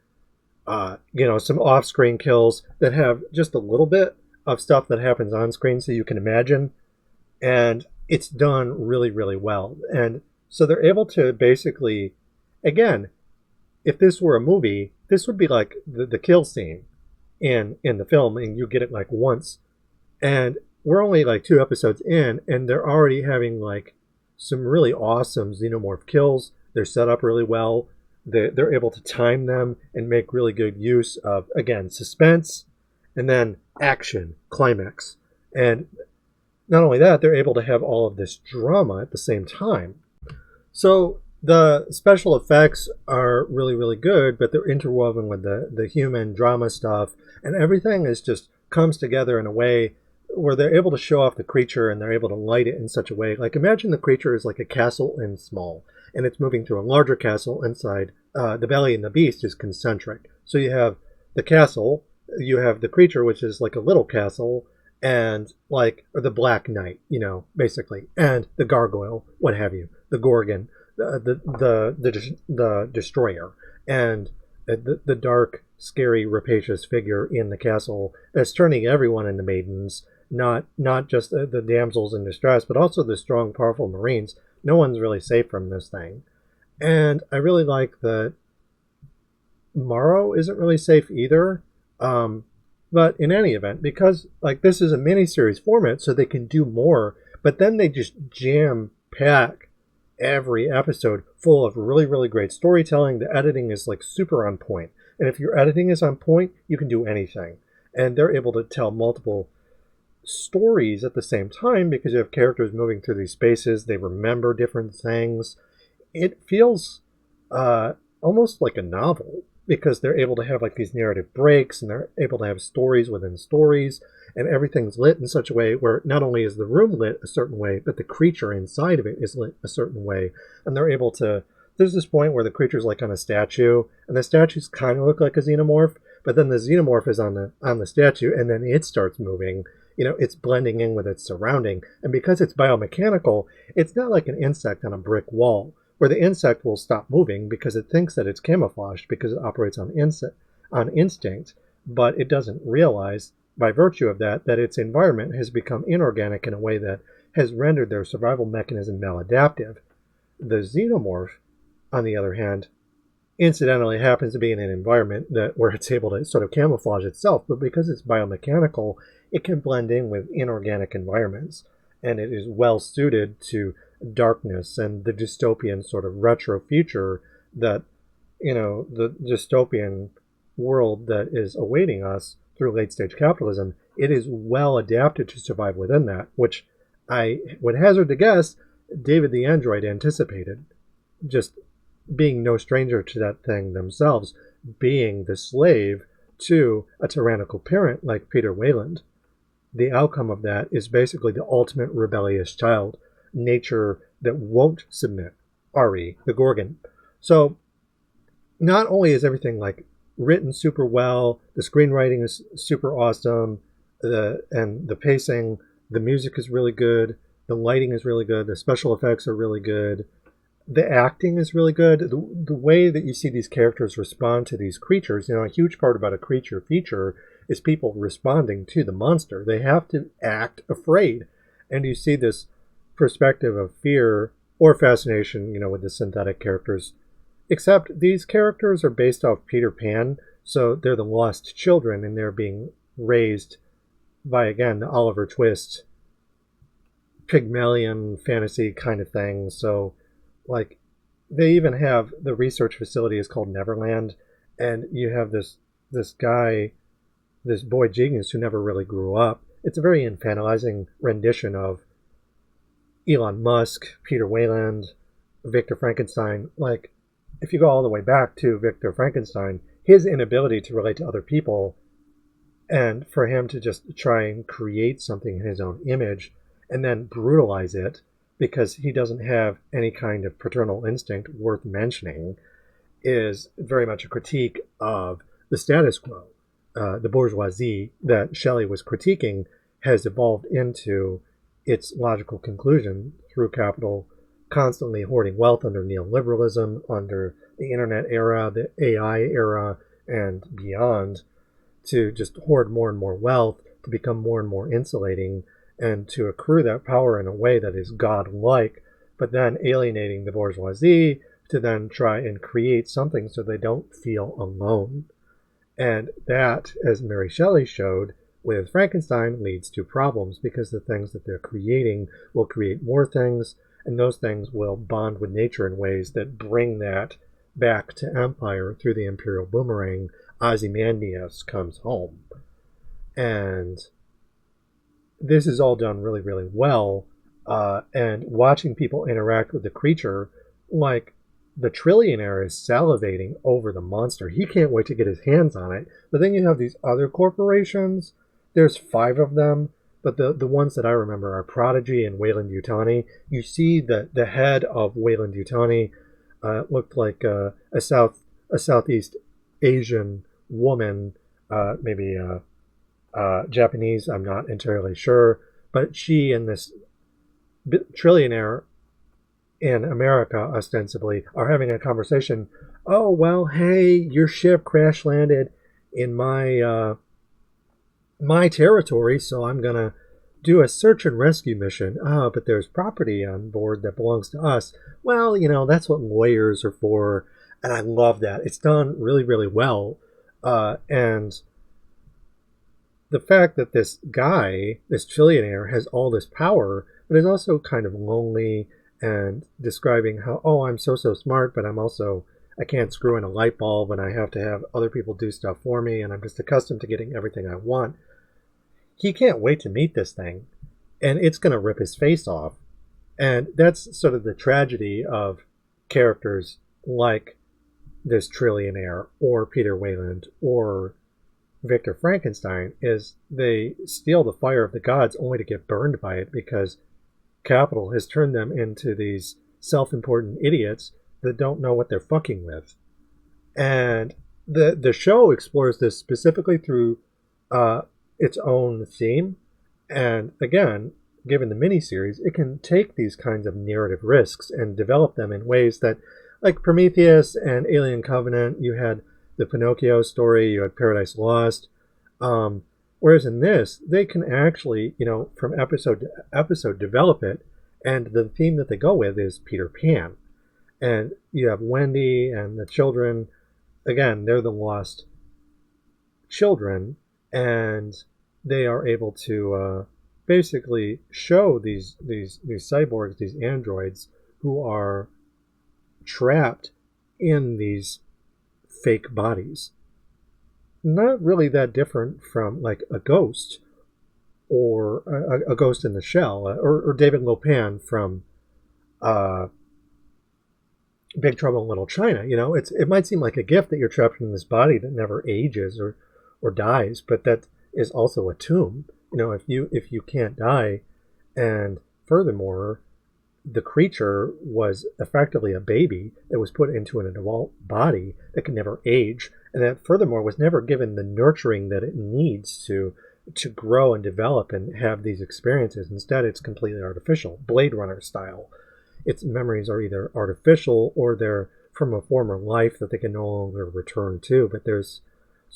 some off-screen kills that have just a little bit of stuff that happens on screen, so you can imagine, and it's done really, really well. And so they're able to basically, again, if this were a movie, this would be like the kill scene in the film, and you get it like once. And we're only like 2 episodes in, and they're already having like some really awesome xenomorph kills. They're set up really well. They're able to time them and make really good use of, again, suspense and then action, climax. And not only that, they're able to have all of this drama at the same time. So the special effects are really, really good, but they're interwoven with the human drama stuff, and everything is just comes together in a way where they're able to show off the creature and they're able to light it in such a way. Like, imagine the creature is like a castle in small, and it's moving through a larger castle inside. The belly and the beast is concentric. So you have the castle, you have the creature, which is like a little castle, and like, or the Black Knight, basically, and the gargoyle, what have you, the Gorgon, the destroyer, and the dark, scary, rapacious figure in the castle that's turning everyone into maidens, not just the damsels in distress, but also the strong, powerful marines. No one's really safe from this thing. And I really like that Morrow isn't really safe either. But in any event, because like this is a miniseries format, so they can do more, but then they just jam pack every episode full of really, really great storytelling. The editing is like super on point. And if your editing is on point, you can do anything. And they're able to tell multiple stories at the same time because you have characters moving through these spaces. They remember different things. It feels almost like a novel because they're able to have like these narrative breaks and they're able to have stories within stories, and everything's lit in such a way where not only is the room lit a certain way, but the creature inside of it is lit a certain way. And they're able to, there's this point where the creature's like on a statue, and the statues kind of look like a xenomorph, but then the xenomorph is on the statue, and then it starts moving. It's blending in with its surrounding. And because it's biomechanical, it's not like an insect on a brick wall, where the insect will stop moving because it thinks that it's camouflaged because it operates on instinct, but it doesn't realize, by virtue of that its environment has become inorganic in a way that has rendered their survival mechanism maladaptive. The xenomorph, on the other hand, incidentally happens to be in an environment where it's able to sort of camouflage itself, but because it's biomechanical, it can blend in with inorganic environments, and it is well suited to darkness and the dystopian sort of retro future that, the dystopian world that is awaiting us through late stage capitalism. It is well adapted to survive within that, which I would hazard to guess David the android anticipated, just being no stranger to that thing themselves, being the slave to a tyrannical parent like Peter Wayland. The outcome of that is basically the ultimate rebellious child, nature that won't submit, Ari, the Gorgon. So not only is everything like written super well, the screenwriting is super awesome, and the pacing, the music is really good, the lighting is really good, the special effects are really good, the acting is really good. The way that you see these characters respond to these creatures, a huge part about a creature feature is people responding to the monster. They have to act afraid. And you see this perspective of fear or fascination, with the synthetic characters. Except these characters are based off Peter Pan, so they're the lost children, and they're being raised by, again, the Oliver Twist, Pygmalion fantasy kind of thing. So, like, they even have the research facility is called Neverland, and you have this guy, this boy genius who never really grew up. It's a very infantilizing rendition of Elon Musk, Peter Wayland, Victor Frankenstein. Like, if you go all the way back to Victor Frankenstein, his inability to relate to other people, and for him to just try and create something in his own image and then brutalize it because he doesn't have any kind of paternal instinct worth mentioning, is very much a critique of the status quo. The bourgeoisie that Shelley was critiquing has evolved into its logical conclusion through capital constantly hoarding wealth under neoliberalism, under the internet era, the AI era, and beyond, to just hoard more and more wealth, to become more and more insulating, and to accrue that power in a way that is godlike, but then alienating the bourgeoisie to then try and create something so they don't feel alone. And that, as Mary Shelley showed with Frankenstein, leads to problems because the things that they're creating will create more things, and those things will bond with nature in ways that bring that back to empire through the imperial boomerang. Ozymandias comes home. And this is all done really, really well. And watching people interact with the creature, like, the trillionaire is salivating over the monster. He can't wait to get his hands on it. But then you have these other corporations. There's 5 of them. but the ones that I remember are Prodigy and Wayland-Yutani. You see the head of Wayland-Yutani looked like a Southeast Asian woman, maybe Japanese, I'm not entirely sure, but she and this trillionaire in America, ostensibly, are having a conversation. Oh, well, hey, your ship crash landed in my territory, so I'm going to do a search and rescue mission. Oh, but there's property on board that belongs to us. Well, that's what lawyers are for, and I love that. It's done really, really well. And the fact that this guy, this trillionaire, has all this power, but is also kind of lonely, and describing how, oh, I'm so smart, but I can't screw in a light bulb, and I have to have other people do stuff for me, and I'm just accustomed to getting everything I want. He can't wait to meet this thing, and it's going to rip his face off. And that's sort of the tragedy of characters like this trillionaire, or Peter Wayland, or Victor Frankenstein, is they steal the fire of the gods only to get burned by it, because capital has turned them into these self-important idiots that don't know what they're fucking with. And the show explores this specifically through its own theme. And again, given the miniseries, it can take these kinds of narrative risks and develop them in ways that, like Prometheus and Alien Covenant, you had the Pinocchio story, you had Paradise Lost. Whereas in this, they can actually, from episode to episode, develop it. And the theme that they go with is Peter Pan. And you have Wendy and the children. Again, they're the lost children. And they are able to basically show these cyborgs, these androids, who are trapped in these fake bodies. Not really that different from like a ghost, or a ghost in the shell, or David Lopan from Big Trouble in Little China. It might seem like a gift that you're trapped in this body that never ages or dies, but that is also a tomb. If you can't die, and furthermore, the creature was effectively a baby that was put into an adult body that can never age, and that furthermore was never given the nurturing that it needs to grow and develop and have these experiences. Instead, it's completely artificial, Blade Runner style. Its memories are either artificial or they're from a former life that they can no longer return to. But there's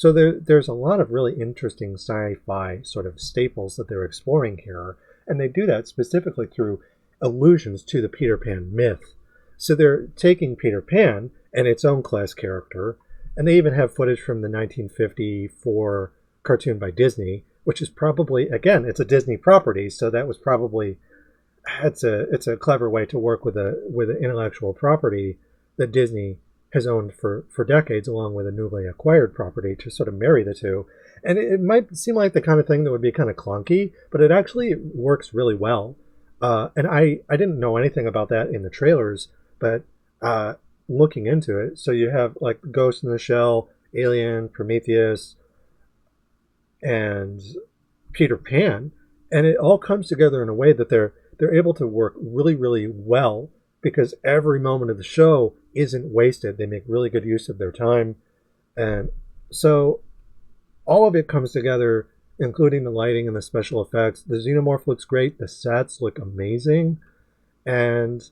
a lot of really interesting sci-fi sort of staples that they're exploring here, and they do that specifically through allusions to the Peter Pan myth. So they're taking Peter Pan and its own class character, and they even have footage from the 1954 cartoon by Disney, which is probably, again, it's a Disney property, so that was probably, it's a clever way to work with an intellectual property that Disney has owned for decades, along with a newly acquired property, to sort of marry the two. And it might seem like the kind of thing that would be kind of clunky, but it actually works really well. And I didn't know anything about that in the trailers, but looking into it, so you have like Ghost in the Shell, Alien, Prometheus, and Peter Pan, and it all comes together in a way that they're able to work really, really well, because every moment of the show isn't wasted. They make really good use of their time, and so all of it comes together, including the lighting and the special effects. The xenomorph looks great. The sets look amazing. And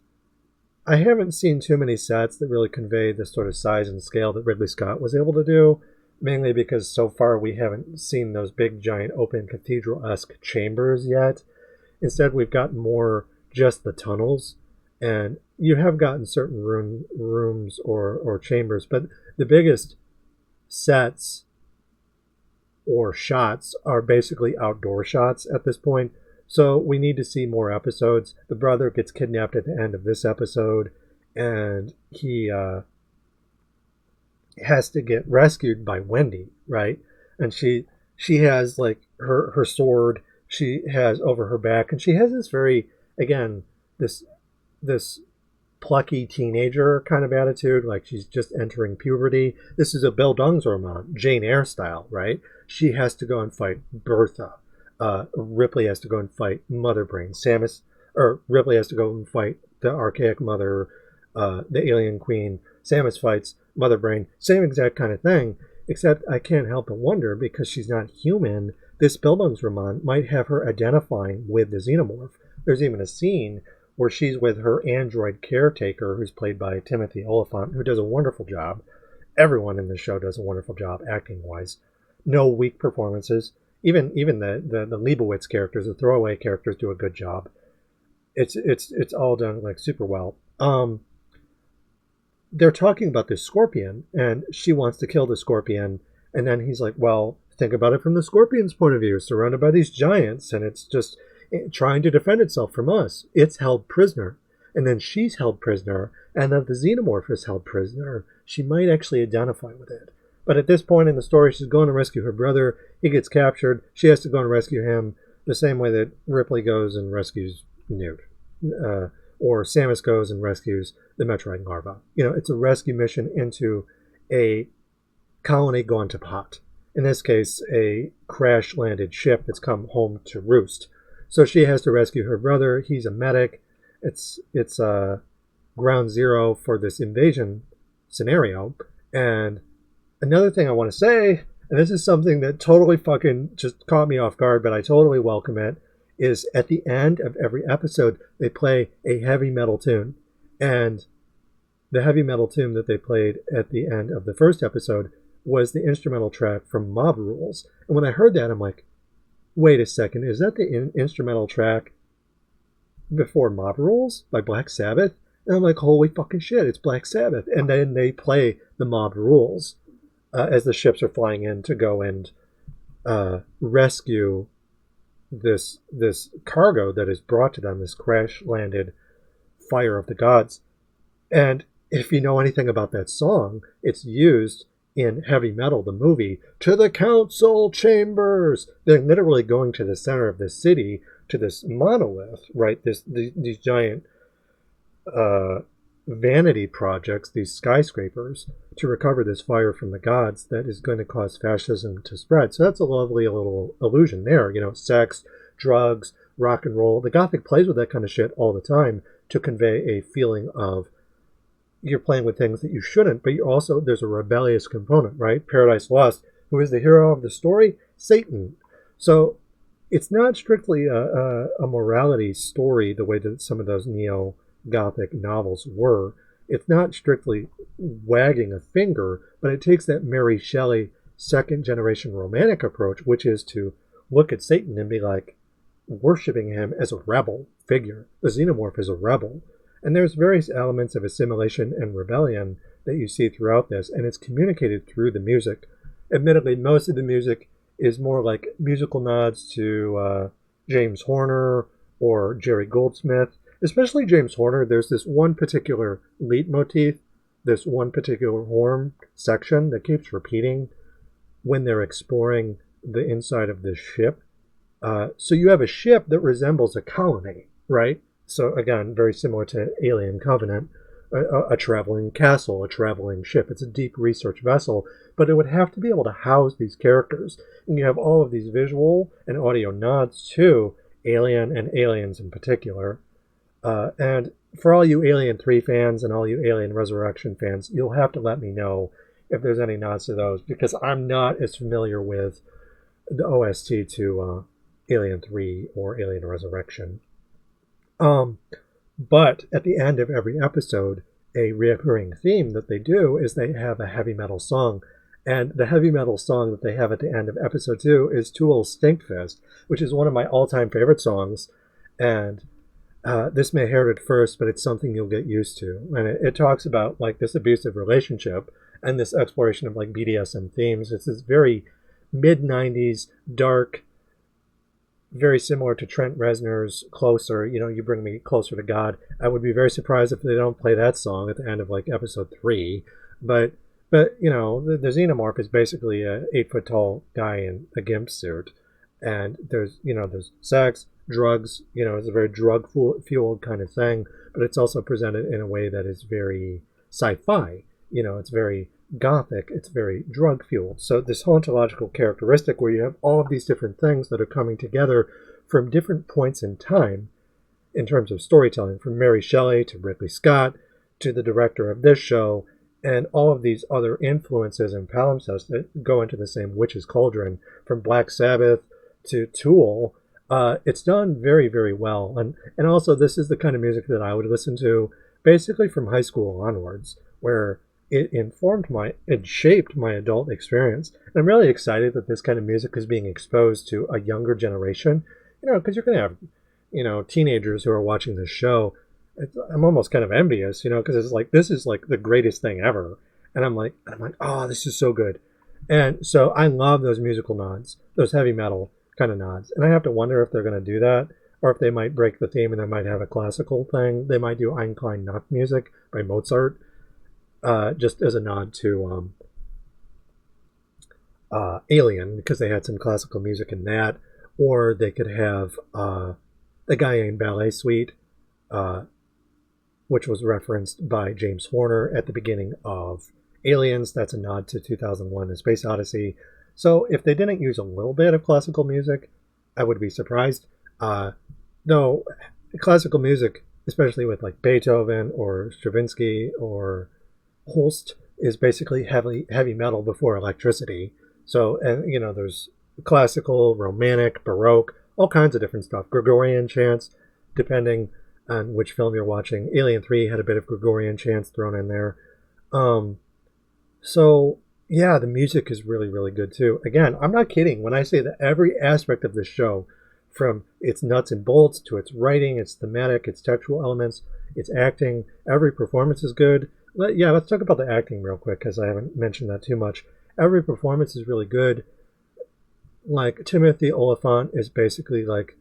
I haven't seen too many sets that really convey the sort of size and scale that Ridley Scott was able to do, mainly because so far we haven't seen those big, giant, open cathedral-esque chambers yet. Instead, we've got more just the tunnels. And you have gotten certain rooms or chambers, but the biggest sets or shots are basically outdoor shots at this point. So we need to see more episodes. The brother gets kidnapped at the end of this episode, and he has to get rescued by Wendy, right? And she has like her sword she has over her back, and she has this very, again, this plucky teenager kind of attitude, like she's just entering puberty. This is a Belle Dung's roman, Jane Eyre style, right? She has to go and fight Bertha, Ripley has to go and fight Mother Brain. Ripley has to go and fight the archaic mother, the alien queen. Samus fights Mother Brain. Same exact kind of thing, except I can't help but wonder, because she's not human, this Bildungsroman might have her identifying with the xenomorph. There's even a scene where she's with her android caretaker, who's played by Timothy Oliphant, who does a wonderful job. Everyone in the show does a wonderful job acting-wise. No weak performances. Even the Leibowitz characters, the throwaway characters, do a good job. It's all done like super well. They're talking about this scorpion, and she wants to kill the scorpion, and then he's like, well, think about it from the scorpion's point of view, surrounded by these giants, and it's just trying to defend itself from us. It's held prisoner, and then she's held prisoner, and then the xenomorph is held prisoner. She might actually identify with it. But at this point in the story, she's going to rescue her brother. He gets captured. She has to go and rescue him the same way that Ripley goes and rescues Newt. Or Samus goes and rescues the Metroid larva. It's a rescue mission into a colony gone to pot. In this case, a crash-landed ship that's come home to roost. So she has to rescue her brother. He's a medic. It's ground zero for this invasion scenario. And another thing I want to say, and this is something that totally fucking just caught me off guard, but I totally welcome it, is at the end of every episode, they play a heavy metal tune. And the heavy metal tune that they played at the end of the first episode was the instrumental track from Mob Rules. And when I heard that, I'm like, wait a second, is that the instrumental track before Mob Rules by Black Sabbath? And I'm like, holy fucking shit, it's Black Sabbath. And then they play the Mob Rules as the ships are flying in to go and rescue this cargo that is brought to them, this crash-landed Fire of the Gods. And if you know anything about that song, it's used in Heavy Metal, the movie, to the council chambers. They're literally going to the center of the city, to this monolith, right? These giant vanity projects, these skyscrapers, to recover this fire from the gods that is going to cause fascism to spread. So that's a lovely little allusion there. Sex, drugs, rock and roll. The Gothic plays with that kind of shit all the time to convey a feeling of you're playing with things that you shouldn't, but there's a rebellious component, right? Paradise Lost. Who is the hero of the story? Satan. So it's not strictly a morality story the way that some of those neo-Gothic novels were. It's not strictly wagging a finger, but it takes that Mary Shelley second-generation romantic approach, which is to look at Satan and be like, worshiping him as a rebel figure. The xenomorph is a rebel. And there's various elements of assimilation and rebellion that you see throughout this, and it's communicated through the music. Admittedly, most of the music is more like musical nods to James Horner or Jerry Goldsmith. Especially James Horner, there's this one particular leitmotif, this one particular horn section that keeps repeating when they're exploring the inside of this ship. So you have a ship that resembles a colony, right? So again, very similar to Alien Covenant, a traveling castle, a traveling ship. It's a deep research vessel, but it would have to be able to house these characters. And you have all of these visual and audio nods to Alien and Aliens in particular. And for all you Alien 3 fans and all you Alien Resurrection fans, you'll have to let me know if there's any nods to those, because I'm not as familiar with the OST to Alien 3 or Alien Resurrection. But at the end of every episode, a recurring theme that they do is they have a heavy metal song. And the heavy metal song that they have at the end of episode 2 is Tool's Stinkfist, which is one of my all-time favorite songs. And this may hear it first, but it's something you'll get used to. And it talks about like this abusive relationship and this exploration of like BDSM themes. It's this very mid-90s, dark, very similar to Trent Reznor's Closer, You Bring Me Closer to God. I would be very surprised if they don't play that song at the end of like episode 3. But the xenomorph is basically a 8-foot-tall guy in a gimp suit. And there's sex, drugs, it's a very drug-fueled kind of thing, but it's also presented in a way that is very sci-fi. It's very gothic, it's very drug fueled. So this hauntological characteristic where you have all of these different things that are coming together from different points in time in terms of storytelling, from Mary Shelley to Ridley Scott to the director of this show, and all of these other influences and palimpsests that go into the same witch's cauldron, from Black Sabbath to Tool. It's done very, very well. And also, this is the kind of music that I would listen to basically from high school onwards, where it shaped my adult experience. And I'm really excited that this kind of music is being exposed to a younger generation, because you're going to have, teenagers who are watching this show. I'm almost kind of envious, because it's like, this is like the greatest thing ever. And I'm like, oh, this is so good. And so I love those musical nods, those heavy metal kind of nods. And I have to wonder if they're going to do that, or if they might break the theme and they might have a classical thing. They might do Ein klein Nachtmusik by Mozart, just as a nod to Alien, because they had some classical music in that. Or they could have the Guyane Ballet Suite, which was referenced by James Horner at the beginning of Aliens. That's a nod to 2001: A Space Odyssey. So if they didn't use a little bit of classical music, I would be surprised. Though classical music, especially with like Beethoven or Stravinsky or Holst, is basically heavy metal before electricity. So, and there's classical, romantic, Baroque, all kinds of different stuff. Gregorian chants, depending on which film you're watching. Alien 3 had a bit of Gregorian chants thrown in there. So yeah, the music is really, really good too. Again, I'm not kidding when I say that every aspect of this show, from its nuts and bolts to its writing, its thematic, its textual elements, its acting, every performance is good. Let's talk about the acting real quick, because I haven't mentioned that too much. Every performance is really good. Like, Timothy Oliphant is basically like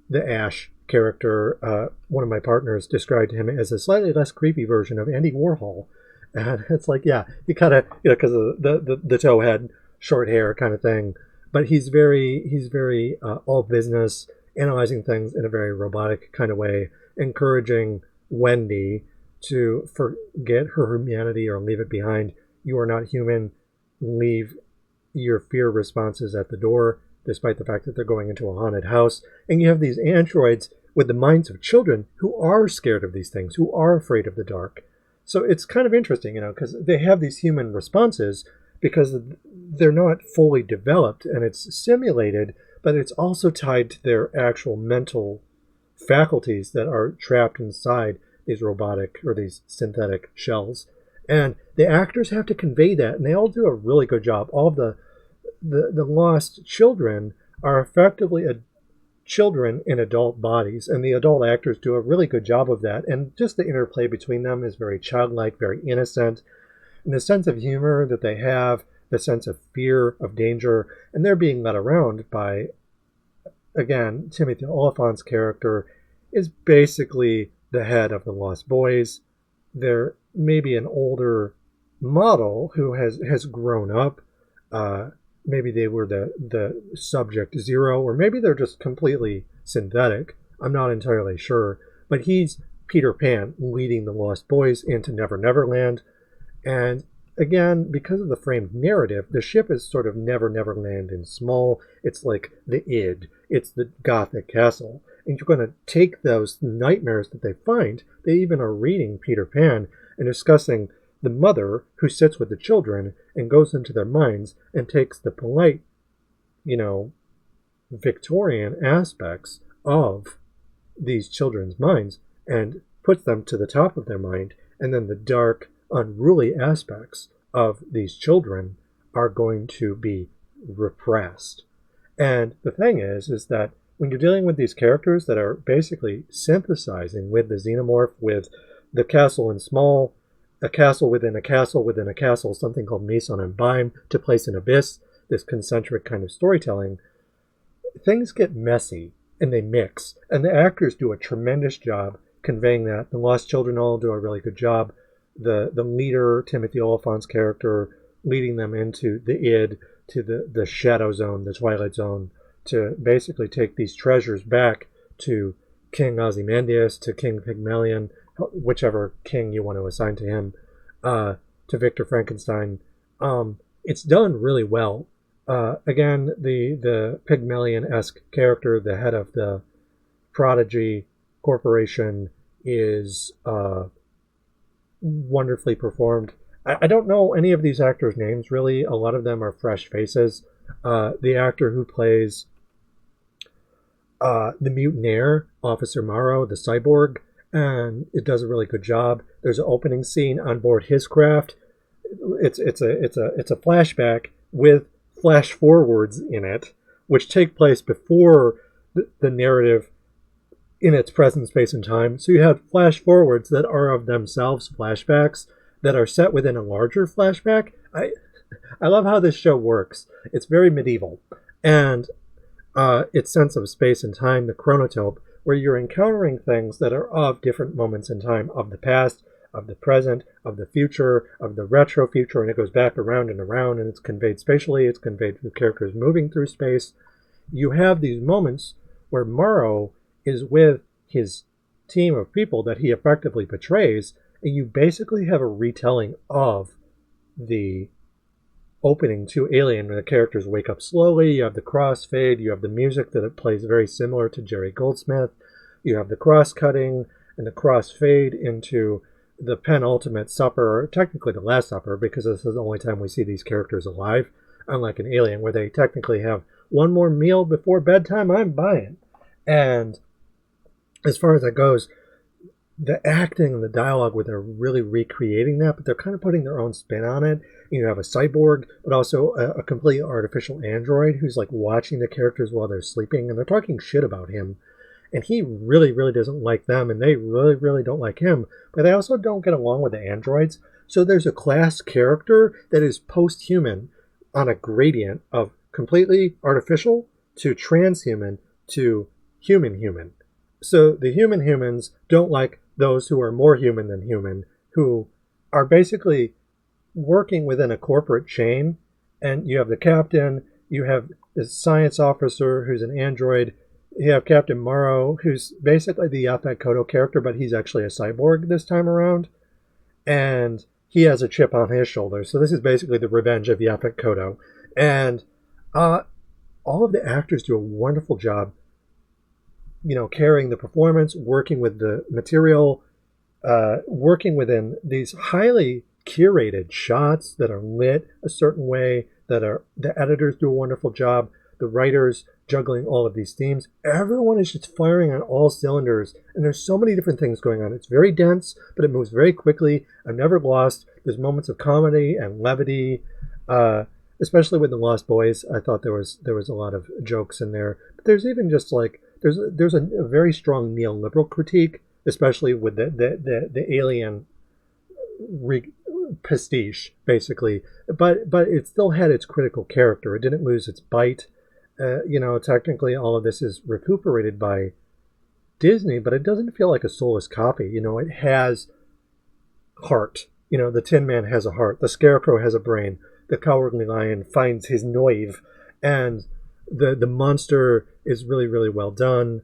the Ash character. One of my partners described him as a slightly less creepy version of Andy Warhol. And it's like, yeah, he kind of, because of the towhead, short hair kind of thing. But he's very all business, analyzing things in a very robotic kind of way, encouraging Wendy to forget her humanity or leave it behind. You are not human. Leave your fear responses at the door, despite the fact that they're going into a haunted house. And you have these androids with the minds of children who are scared of these things, who are afraid of the dark. So it's kind of interesting, because they have these human responses because they're not fully developed and it's simulated, but it's also tied to their actual mental faculties that are trapped inside these robotic or these synthetic shells. And the actors have to convey that, and they all do a really good job. All of the lost children are effectively children in adult bodies, and the adult actors do a really good job of that. And just the interplay between them is very childlike, very innocent. And the sense of humor that they have, the sense of fear, of danger, and they're being led around by, again, Timothy Oliphant's character is basically the head of the Lost Boys. They're maybe an older model who has grown up. Maybe they were the subject zero, or maybe they're just completely synthetic. I'm not entirely sure. But he's Peter Pan leading the Lost Boys into Never Never Land. And again, because of the framed narrative, the ship is sort of Never Never Land in small. It's like the id. It's the Gothic castle. And you're going to take those nightmares that they find. They even are reading Peter Pan and discussing the mother who sits with the children and goes into their minds and takes the polite, Victorian aspects of these children's minds and puts them to the top of their mind. And then the dark, unruly aspects of these children are going to be repressed. And the thing is that when you're dealing with these characters that are basically synthesizing with the xenomorph, with the castle in small, a castle within a castle within a castle, something called Mason and Bime, to place an abyss, this concentric kind of storytelling, things get messy and they mix. And the actors do a tremendous job conveying that. The Lost Children all do a really good job. The leader, Timothy Oliphant's character, leading them into the id, to the shadow zone, the twilight zone, to basically take these treasures back to King Ozymandias, to King Pygmalion, whichever king you want to assign to him, to Victor Frankenstein, It's done really well. Again, the Pygmalion-esque character, the head of the Prodigy Corporation, is wonderfully performed. I don't know any of these actors' names, really. A lot of them are fresh faces. The actor who plays the mutineer, Officer Morrow, the cyborg, and it does a really good job. There's an opening scene on board his craft. It's a flashback with flash forwards in it, which take place before the narrative in its present space and time. So you have flash forwards that are of themselves flashbacks that are set within a larger flashback. I love how this show works. It's very medieval, and its sense of space and time, the chronotope, where you're encountering things that are of different moments in time, of the past, of the present, of the future, of the retro future, and it goes back around, and it's conveyed spatially, it's conveyed through characters moving through space. You have these moments where Morrow is with his team of people that he effectively portrays, and you basically have a retelling of the opening to Alien, where the characters wake up slowly. You have the crossfade, you have the music that it plays very similar to Jerry Goldsmith, you have the cross-cutting and the crossfade into the penultimate supper, or technically the last supper, because this is the only time we see these characters alive, unlike an Alien, where they technically have one more meal before bedtime. I'm buying. And as far as that goes, the acting and the dialogue where they're really recreating that, but they're kind of putting their own spin on it. You have a cyborg, but also a completely artificial android who's like watching the characters while they're sleeping, and they're talking shit about him. And he really, really doesn't like them, and they really, really don't like him. But they also don't get along with the androids. So there's a class character that is post-human on a gradient of completely artificial to transhuman to human-human. So the human humans don't like those who are more human than human, who are basically working within a corporate chain. And you have the captain, you have the science officer who's an android, you have Captain Morrow, who's basically the Yaphet Kotto character, but he's actually a cyborg this time around. And he has a chip on his shoulder. So this is basically the revenge of Yaphet Kotto. And all of the actors do a wonderful job, carrying the performance, working with the material, working within these highly curated shots that are lit a certain way, the editors do a wonderful job, the writers juggling all of these themes. Everyone is just firing on all cylinders, and there's so many different things going on. It's very dense, but it moves very quickly. I'm never lost. There's moments of comedy and levity, especially with the Lost Boys. I thought there was a lot of jokes in there. But there's even just like there's a very strong neoliberal critique, especially with the alien pastiche, basically. But it still had its critical character. It didn't lose its bite. Technically all of this is recuperated by Disney, but it doesn't feel like a soulless copy. It has heart. The Tin Man has a heart. The Scarecrow has a brain. The Cowardly Lion finds his noive, and the monster is really, really well done.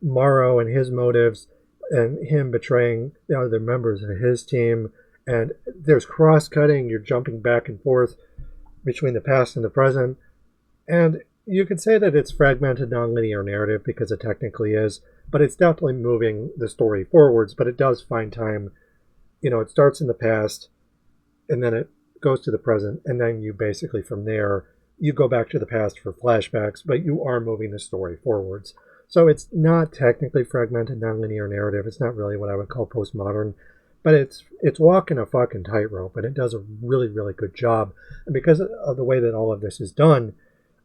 Morrow and his motives, and him betraying the other members of his team, and there's cross-cutting. You're jumping back and forth between the past and the present, and you could say that it's fragmented non-linear narrative, because it technically is, but it's definitely moving the story forwards. But it does find time. It starts in the past, and then it goes to the present, and then you basically from there you go back to the past for flashbacks, but you are moving the story forwards. So it's not technically fragmented non-linear narrative. It's not really what I would call postmodern, but it's walking a fucking tightrope, and it does a really, really good job. And because of the way that all of this is done,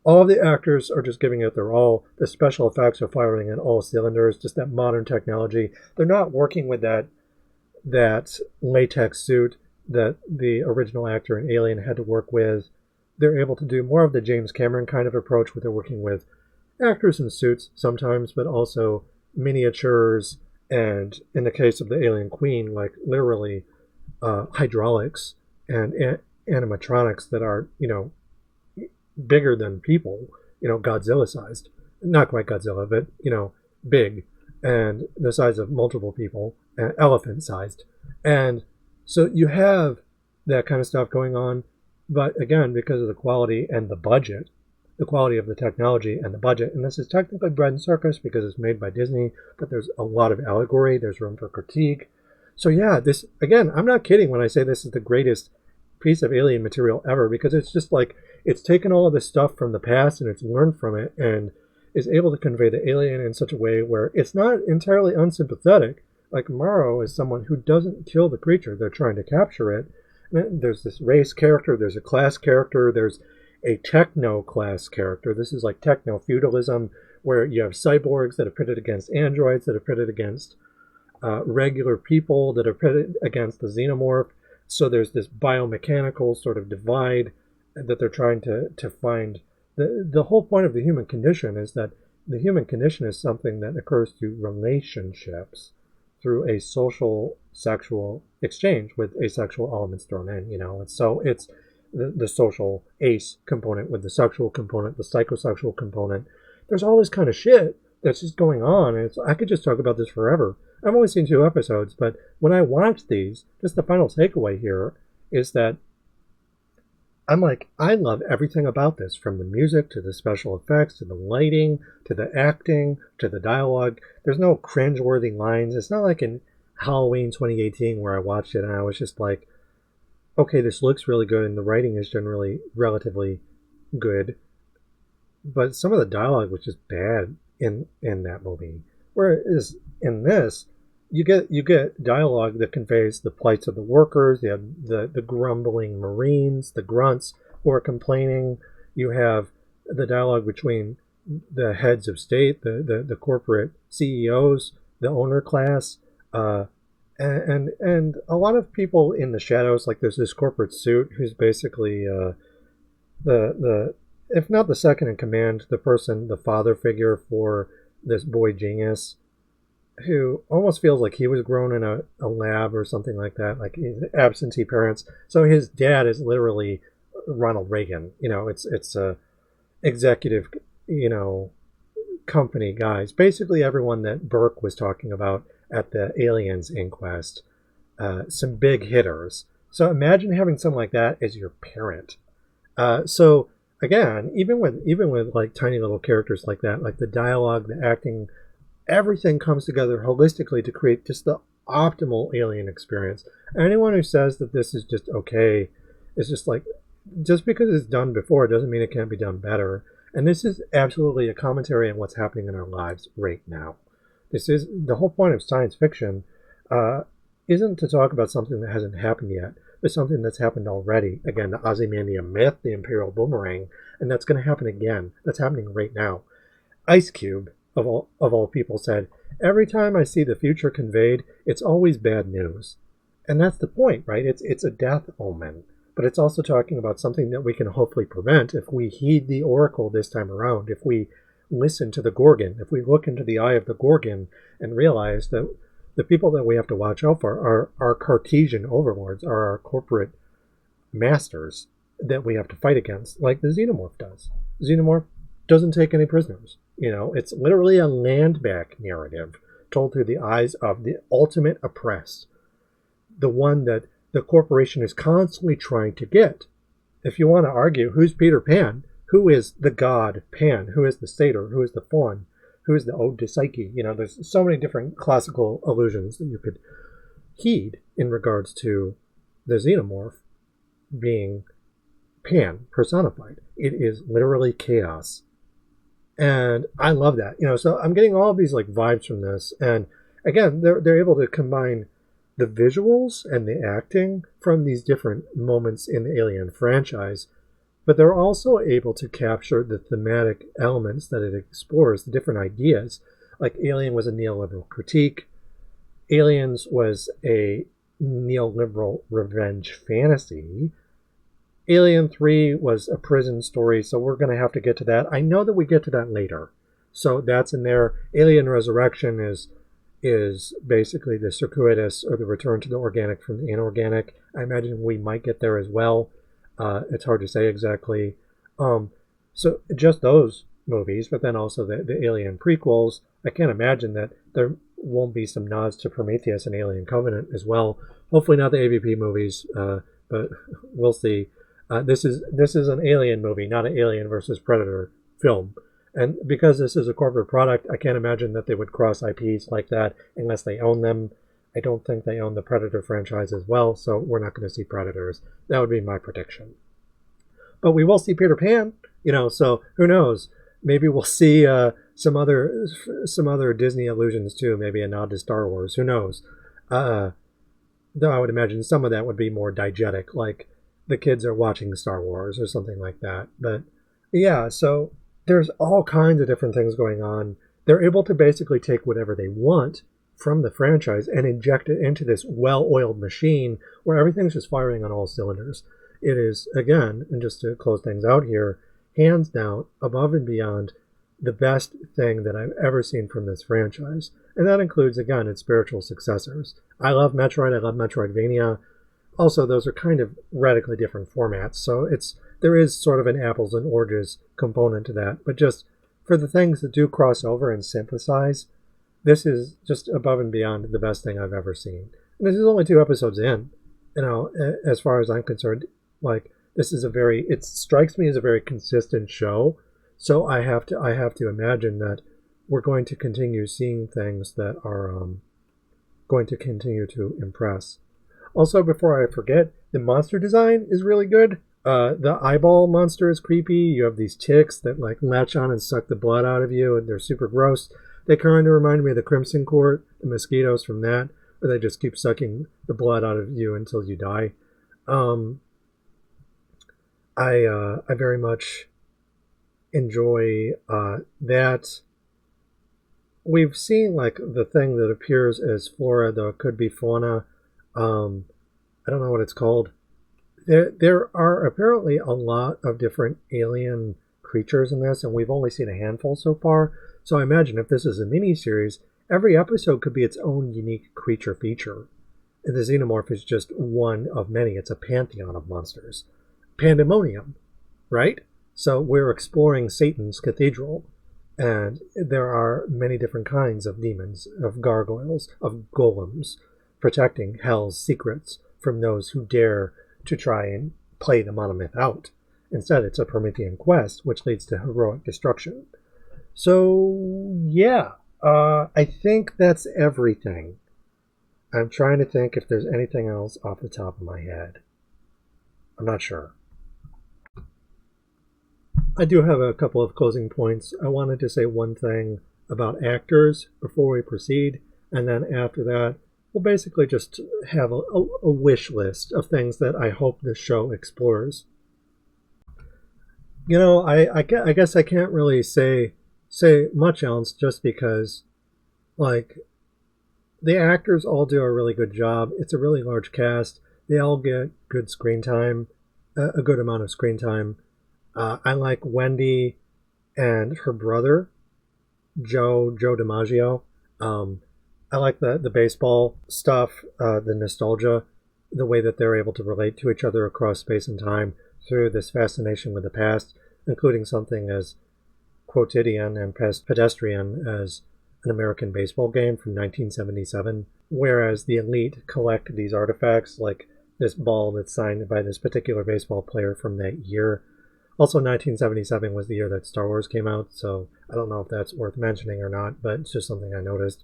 all of the actors are just giving it their all. The special effects are firing on all cylinders, just that modern technology. They're not working with that latex suit that the original actor in Alien had to work with. They're able to do more of the James Cameron kind of approach, where they're working with actors in suits sometimes, but also miniatures, and in the case of the Alien Queen, like literally hydraulics and animatronics that are, bigger than people, Godzilla sized. Not quite Godzilla, but, big, and the size of multiple people, elephant sized. And so you have that kind of stuff going on. But again, because of the quality and the budget, the quality of the technology and the budget, and this is technically bread and circus because it's made by Disney, but there's a lot of allegory, there's room for critique. So yeah, this, again, I'm not kidding when I say this is the greatest piece of alien material ever, because it's just like, it's taken all of this stuff from the past and it's learned from it and is able to convey the alien in such a way where it's not entirely unsympathetic. Like Morrow is someone who doesn't kill the creature, they're trying to capture it. And there's this race character, there's a class character, there's a techno class character. This is like techno feudalism, where you have cyborgs that are pitted against androids, that are pitted against regular people, that are pitted against the xenomorph. So there's this biomechanical sort of divide that they're trying to find. The whole point of the human condition is that the human condition is something that occurs through relationships, through a social sexual exchange with asexual elements thrown in, And so it's the social ace component with the sexual component, the psychosexual component. There's all this kind of shit that's just going on. And I could just talk about this forever. I've only seen 2 episodes, but when I watch these, just the final takeaway here is that I'm like, I love everything about this, from the music to the special effects to the lighting to the acting to the dialogue. There's no cringeworthy lines. It's not like in Halloween 2018 where I watched it and I was just like, okay, this looks really good and the writing is generally relatively good. But some of the dialogue was just bad in that movie. Whereas in this, you get dialogue that conveys the plights of the workers. You have the grumbling Marines, the grunts who are complaining. You have the dialogue between the heads of state, the corporate CEOs, the owner class, and a lot of people in the shadows. Like there's this corporate suit who's basically the if not the second in command, the father figure for this boy genius, who almost feels like he was grown in a lab or something like that, like absentee parents. So his dad is literally Ronald Reagan. It's a executive, company guys. Basically everyone that Burke was talking about at the aliens inquest. Some big hitters. So imagine having someone like that as your parent. So again, even with like tiny little characters like that, like the dialogue, the acting, everything comes together holistically to create just the optimal alien experience. Anyone who says that this is just okay is just like, just because it's done before doesn't mean it can't be done better. And this is absolutely a commentary on what's happening in our lives right now. This is the whole point of science fiction, isn't to talk about something that hasn't happened yet, but something that's happened already. Again, the Ozymandias myth, the Imperial Boomerang, and that's going to happen again. That's happening right now. Ice Cube, of all people, said, every time I see the future conveyed, it's always bad news. And that's the point, right? It's a death omen. But it's also talking about something that we can hopefully prevent if we heed the oracle this time around, if we listen to the Gorgon, if we look into the eye of the Gorgon and realize that the people that we have to watch out for are our Cartesian overlords, are our corporate masters that we have to fight against, like the Xenomorph does. Xenomorph doesn't take any prisoners. It's literally a land back narrative told through the eyes of the ultimate oppressed, the one that the corporation is constantly trying to get. If you want to argue who's Peter Pan, who is the god Pan, who is the satyr, who is the faun, who is the ode to Psyche, there's so many different classical allusions that you could heed in regards to the Xenomorph being Pan personified. It is literally chaos. And I love that. So I'm getting all of these like vibes from this. And again, they're able to combine the visuals and the acting from these different moments in the Alien franchise, but they're also able to capture the thematic elements that it explores, the different ideas. Like Alien was a neoliberal critique. Aliens was a neoliberal revenge fantasy. Alien 3 was a prison story, so we're going to have to get to that. I know that we get to that later. So that's in there. Alien Resurrection is basically the circuitous, or the return to the organic from the inorganic. I imagine we might get there as well. It's hard to say exactly. So just those movies, but then also the Alien prequels. I can't imagine that there won't be some nods to Prometheus and Alien Covenant as well. Hopefully not the AVP movies, but we'll see. This is an Alien movie, not an Alien versus Predator film. And because this is a corporate product, I can't imagine that they would cross IPs like that unless they own them. I don't think they own the Predator franchise as well, so we're not going to see Predators. That would be my prediction. But we will see Peter Pan, so who knows? Maybe we'll see some other Disney allusions too, maybe a nod to Star Wars. Who knows? Though I would imagine some of that would be more diegetic, like the kids are watching Star Wars or something like that. But yeah, so there's all kinds of different things going on. They're able to basically take whatever they want from the franchise and inject it into this well-oiled machine where everything's just firing on all cylinders. It is, again, and just to close things out here, hands down, above and beyond, the best thing that I've ever seen from this franchise. And that includes, again, its spiritual successors. I love Metroid, I love Metroidvania. Also, those are kind of radically different formats, so there is sort of an apples and oranges component to that. But just for the things that do cross over and synthesize, this is just above and beyond the best thing I've ever seen. And this is only 2 episodes in, as far as I'm concerned. Like, it strikes me as a very consistent show. So I have to imagine that we're going to continue seeing things that are going to continue to impress. Also, before I forget, the monster design is really good. The eyeball monster is creepy. You have these ticks that like latch on and suck the blood out of you, and they're super gross. They kind of remind me of the Crimson Court, the mosquitoes from that, where they just keep sucking the blood out of you until you die. I very much enjoy that. We've seen like the thing that appears as flora, though it could be fauna. I don't know what it's called. There are apparently a lot of different alien creatures in this, and we've only seen a handful so far. So I imagine if this is a mini-series, every episode could be its own unique creature feature. And the xenomorph is just one of many. It's a pantheon of monsters. Pandemonium, right? So we're exploring Satan's cathedral, and there are many different kinds of demons, of gargoyles, of golems, protecting hell's secrets from those who dare to try and play the monomyth out. Instead, it's a Promethean quest, which leads to heroic destruction. So, yeah, I think that's everything. I'm trying to think if there's anything else off the top of my head. I'm not sure. I do have a couple of closing points. I wanted to say one thing about actors before we proceed, and then after that, we'll basically just have a wish list of things that I hope this show explores. I guess I can't really say much else, just because, like, the actors all do a really good job. It's a really large cast. They all get good screen time, a good amount of screen time. I like Wendy and her brother, Joe DiMaggio. I like the baseball stuff, the nostalgia, the way that they're able to relate to each other across space and time through this fascination with the past, including something as quotidian and pedestrian as an American baseball game from 1977, whereas the elite collect these artifacts like this ball that's signed by this particular baseball player from that year. Also, 1977 was the year that Star Wars came out, so I don't know if that's worth mentioning or not, but it's just something I noticed.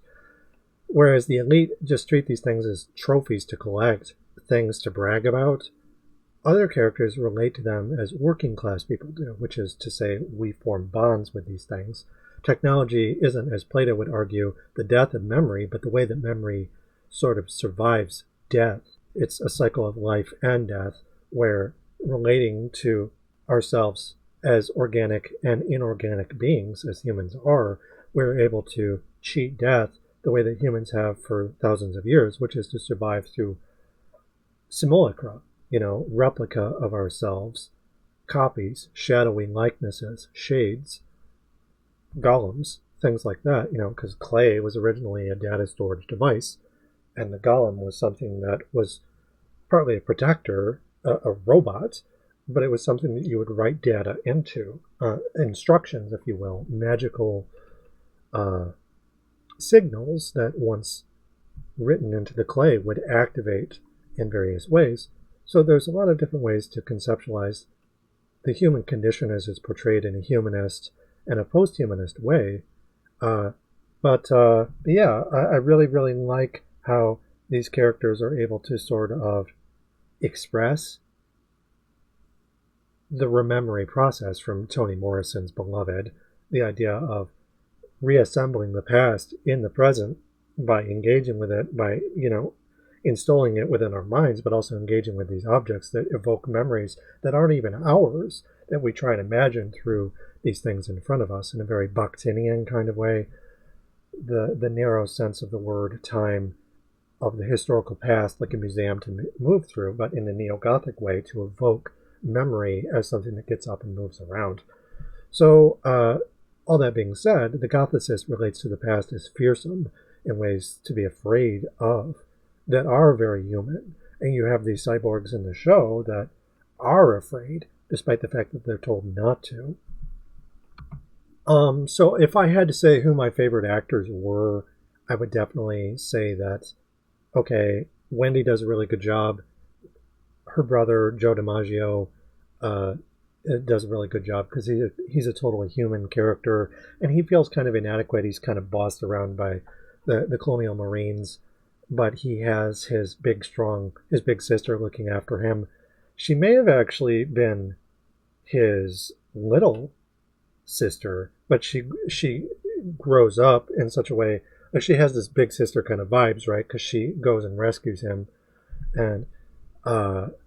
Whereas the elite just treat these things as trophies to collect, things to brag about, other characters relate to them as working class people do, which is to say we form bonds with these things. Technology isn't, as Plato would argue, the death of memory, but the way that memory sort of survives death. It's a cycle of life and death where relating to ourselves as organic and inorganic beings, as humans are, we're able to cheat death the way that humans have for thousands of years, which is to survive through simulacra, replica of ourselves, copies, shadowy likenesses, shades, golems, things like that, because clay was originally a data storage device, and the golem was something that was partly a protector, a robot, but it was something that you would write data into, instructions, if you will, magical signals that once written into the clay would activate in various ways. So there's a lot of different ways to conceptualize the human condition as it's portrayed in a humanist and a post-humanist way. Yeah, I really, really like how these characters are able to sort of express the rememory process from Toni Morrison's Beloved, the idea of reassembling the past in the present by engaging with it, by, installing it within our minds, but also engaging with these objects that evoke memories that aren't even ours, that we try and imagine through these things in front of us in a very Bakhtinian kind of way. The narrow sense of the word time of the historical past, like a museum to move through, but in a neo-Gothic way to evoke memory as something that gets up and moves around. So, all that being said, the Gothicist relates to the past as fearsome in ways to be afraid of that are very human. And you have these cyborgs in the show that are afraid, despite the fact that they're told not to. So if I had to say who my favorite actors were, I would definitely say that, okay, Wendy does a really good job. Her brother, Joe DiMaggio, does a really good job because he's a totally human character, and he feels kind of inadequate. He's kind of bossed around by the colonial Marines, but he has his big sister looking after him. She may have actually been his little sister, but she grows up in such a way like she has this big sister kind of vibes, right? Because she goes and rescues him, and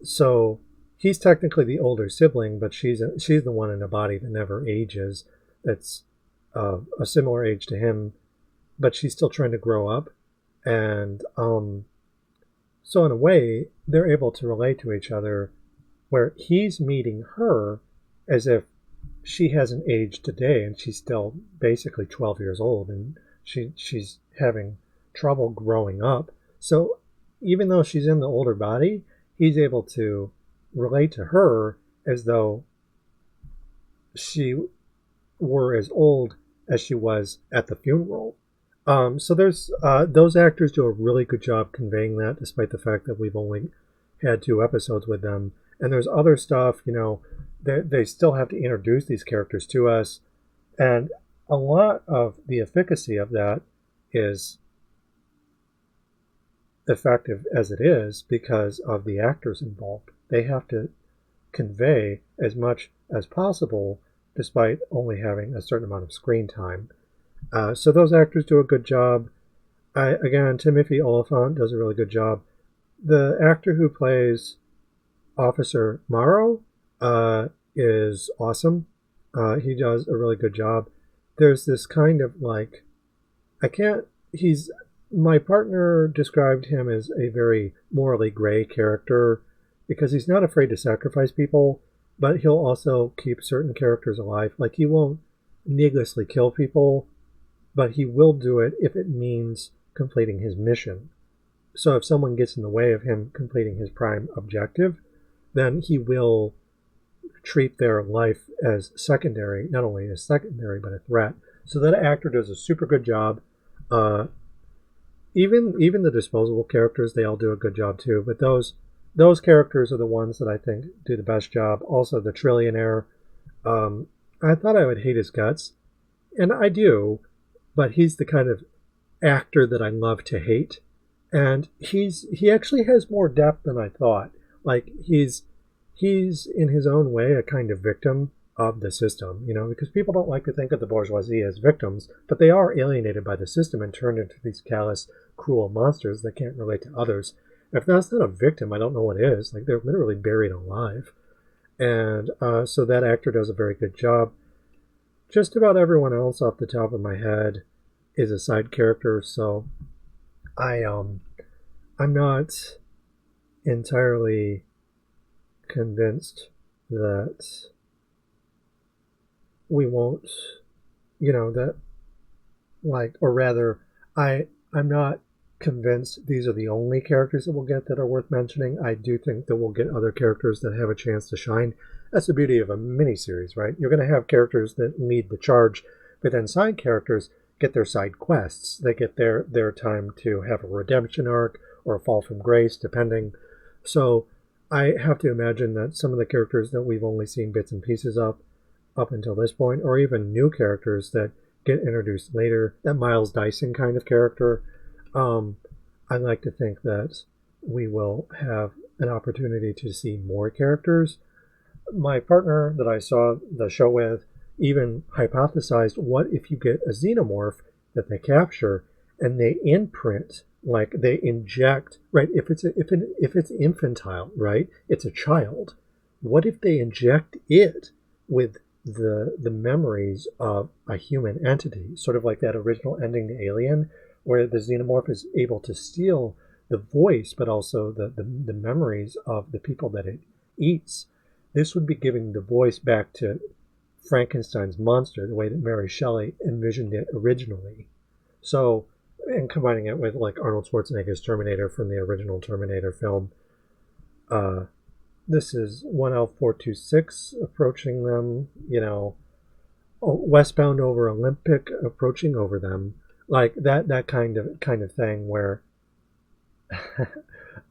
so he's technically the older sibling, but she's the one in a body that never ages. That's a similar age to him, but she's still trying to grow up, and so in a way they're able to relate to each other, where he's meeting her as if she hasn't aged today, and she's still basically 12 years old, and she's having trouble growing up. So even though she's in the older body, he's able to relate to her as though she were as old as she was at the funeral. So there's those actors do a really good job conveying that, despite the fact that we've only had 2 episodes with them. And there's other stuff, they still have to introduce these characters to us, and a lot of the efficacy of that is effective as it is because of the actors involved. They have to convey as much as possible despite only having a certain amount of screen time. So those actors do a good job. Again, Timothy Oliphant does a really good job. The actor who plays Officer Morrow is awesome. He does a really good job. There's this kind of like, my partner described him as a very morally gray character because he's not afraid to sacrifice people, but he'll also keep certain characters alive. Like, he won't needlessly kill people, but he will do it if it means completing his mission. So if someone gets in the way of him completing his prime objective, then he will treat their life as secondary, not only as secondary, but a threat. So that actor does a super good job. Even the disposable characters, they all do a good job too. But those characters are the ones that I think do the best job. Also, the trillionaire. I thought I would hate his guts, and I do, but he's the kind of actor that I love to hate. And he actually has more depth than I thought. Like, he's in his own way a kind of victim of the system, because people don't like to think of the bourgeoisie as victims, but they are alienated by the system and turned into these callous, cruel monsters that can't relate to others. If that's not a victim, I don't know what is. Like, they're literally buried alive. And so that actor does a very good job. Just about everyone else off the top of my head is a side character, so I'm not entirely convinced that we won't, that, like, or rather, I'm not convinced these are the only characters that we'll get that are worth mentioning. I do think that we'll get other characters that have a chance to shine. That's the beauty of a miniseries, right? You're going to have characters that lead the charge, but then side characters get their side quests. They get their time to have a redemption arc or a fall from grace, depending. So I have to imagine that some of the characters that we've only seen bits and pieces of up until this point, or even new characters that get introduced later, that Miles Dyson kind of character, I like to think that we will have an opportunity to see more characters. My partner that I saw the show with even hypothesized, what if you get a xenomorph that they capture and they imprint, like they inject, right? If it's infantile, right? It's a child. What if they inject it with the memories of a human entity, sort of like that original ending to Alien, where the xenomorph is able to steal the voice, but also the memories of the people that it eats. This would be giving the voice back to Frankenstein's monster, the way that Mary Shelley envisioned it originally. So, and combining it with like Arnold Schwarzenegger's Terminator from the original Terminator film. This is 1L426 approaching them, westbound over Olympic approaching over them, like that kind of thing where,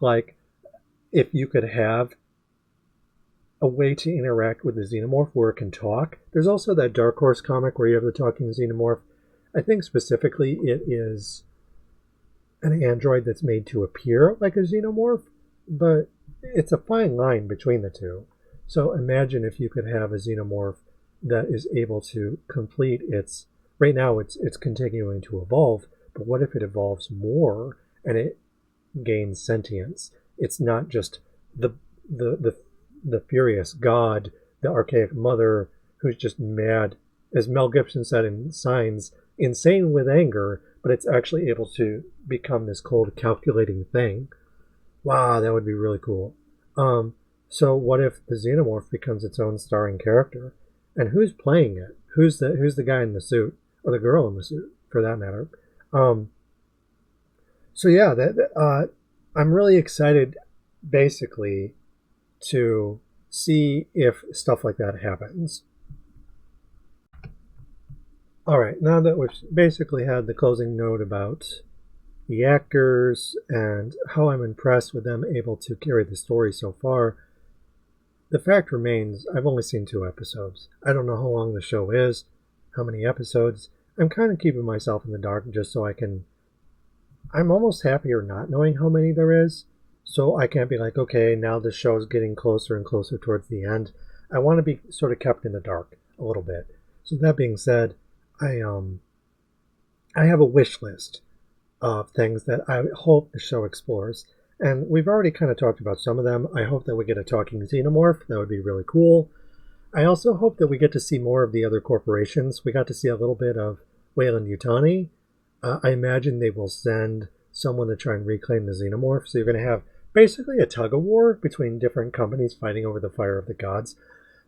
like, if you could have a way to interact with the xenomorph where it can talk. There's also that Dark Horse comic where you have the talking xenomorph. I think specifically it is an android that's made to appear like a xenomorph, but it's a fine line between the two. So imagine if you could have a xenomorph that is able to complete its, right now it's continuing to evolve, but what if it evolves more and it gains sentience? It's not just the furious god, the archaic mother who's just mad, as Mel Gibson said in Signs, insane with anger, but it's actually able to become this cold, calculating thing. Wow, that would be really cool. So what if the xenomorph becomes its own starring character? And who's playing it? Who's the guy in the suit, or the girl in the suit, for that matter? So yeah, I'm really excited, basically, to see if stuff like that happens. All right, now that we've basically had the closing note about the actors and how I'm impressed with them able to carry the story so far, the fact remains I've only seen 2 episodes. I don't know how long the show is, how many episodes. I'm kind of keeping myself in the dark just so I'm almost happier not knowing how many there is, so I can't be like, okay, now the show's getting closer and closer towards the end. I want to be sort of kept in the dark a little bit. So that being said, I have a wish list of things that I hope the show explores. And we've already kind of talked about some of them. I hope that we get a talking xenomorph. That would be really cool. I also hope that we get to see more of the other corporations. We got to see a little bit of Weyland-Yutani. I imagine they will send someone to try and reclaim the xenomorph. So you're going to have basically a tug-of-war between different companies fighting over the fire of the gods.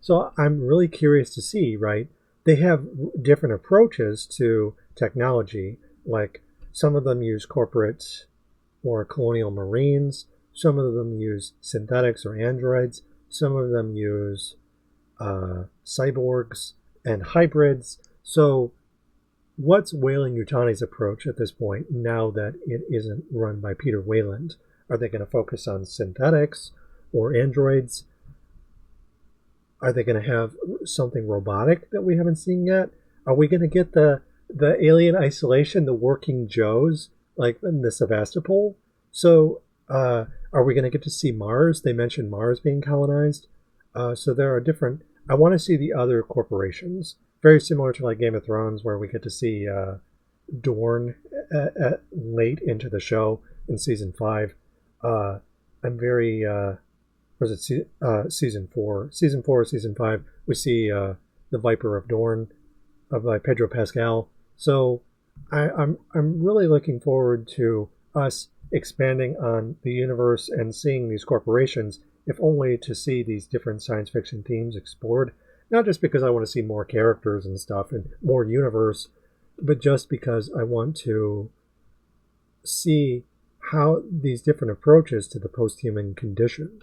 So I'm really curious to see, right? They have different approaches to technology. Like, some of them use corporate or colonial marines. Some of them use synthetics or androids. Some of them use cyborgs and hybrids. So what's Weyland-Yutani's approach at this point, now that it isn't run by Peter Weyland? Are they going to focus on synthetics or androids? Are they going to have something robotic that we haven't seen yet? Are we going to get the alien isolation, the working Joes, like in the Sevastopol? So are we going to get to see Mars? They mentioned Mars being colonized. So there are different... I want to see the other corporations. Very similar to like Game of Thrones, where we get to see Dorne late into the show in season 5. I'm very... was it season 4? Season 4 or season 5, we see the Viper of Dorne by Pedro Pascal. So I'm really looking forward to us expanding on the universe and seeing these corporations, if only to see these different science fiction themes explored. Not just because I want to see more characters and stuff and more universe, but just because I want to see how these different approaches to the post-human condition.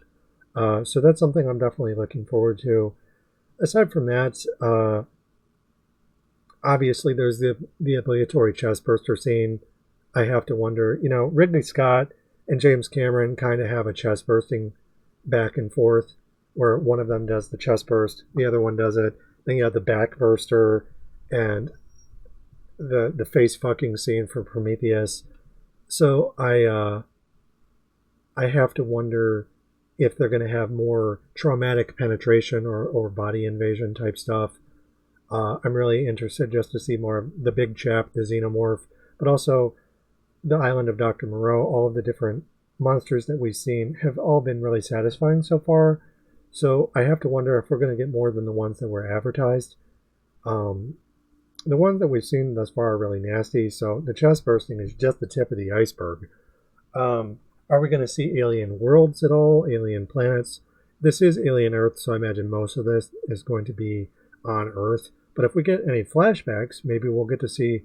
So that's something I'm definitely looking forward to. Aside from that, obviously there's the obligatory chest burster scene. I have to wonder, Ridley Scott and James Cameron kind of have a chest bursting back and forth, where one of them does the chest burst, the other one does it. Then you have the back burster and the face fucking scene from Prometheus. So I have to wonder if they're going to have more traumatic penetration or body invasion type stuff. I'm really interested just to see more of the big chap, the xenomorph, but also the island of Dr. Moreau. All of the different monsters that we've seen have all been really satisfying so far. So I have to wonder if we're going to get more than the ones that were advertised. The ones that we've seen thus far are really nasty, so the chest bursting is just the tip of the iceberg. Are we going to see alien worlds at all? Alien planets? This is Alien Earth, so I imagine most of this is going to be on Earth. But if we get any flashbacks, maybe we'll get to see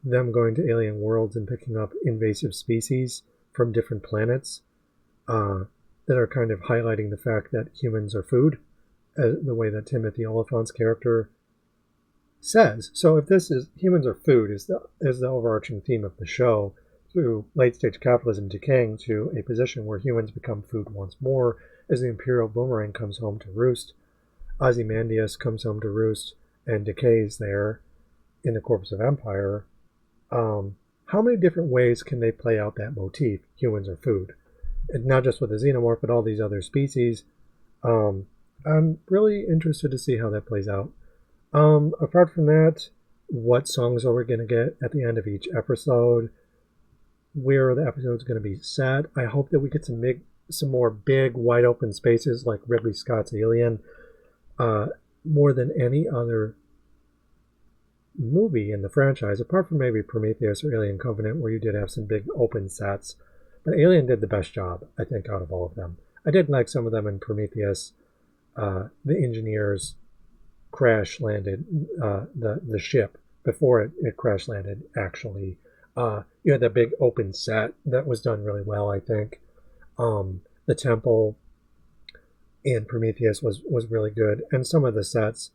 them going to alien worlds and picking up invasive species from different planets that are kind of highlighting the fact that humans are food, the way that Timothy Oliphant's character says. So if this is humans are food is the overarching theme of the show, through late-stage capitalism decaying to a position where humans become food once more as the Imperial Boomerang comes home to roost, Ozymandias comes home to roost and decays there in the Corpus of Empire. How many different ways can they play out that motif, humans are food? And not just with the xenomorph, but all these other species. I'm really interested to see how that plays out. Apart from that, what songs are we going to get at the end of each episode? Where are the episodes going to be set? I hope that we get some more big, wide open spaces like Ridley Scott's Alien, more than any other movie in the franchise, apart from maybe Prometheus or Alien Covenant, where you did have some big open sets. But Alien did the best job, I think, out of all of them. I did like some of them in Prometheus. The engineers crash landed the ship before it crash landed, actually. You had that big open set that was done really well, I think. The temple in Prometheus was really good, and some of the sets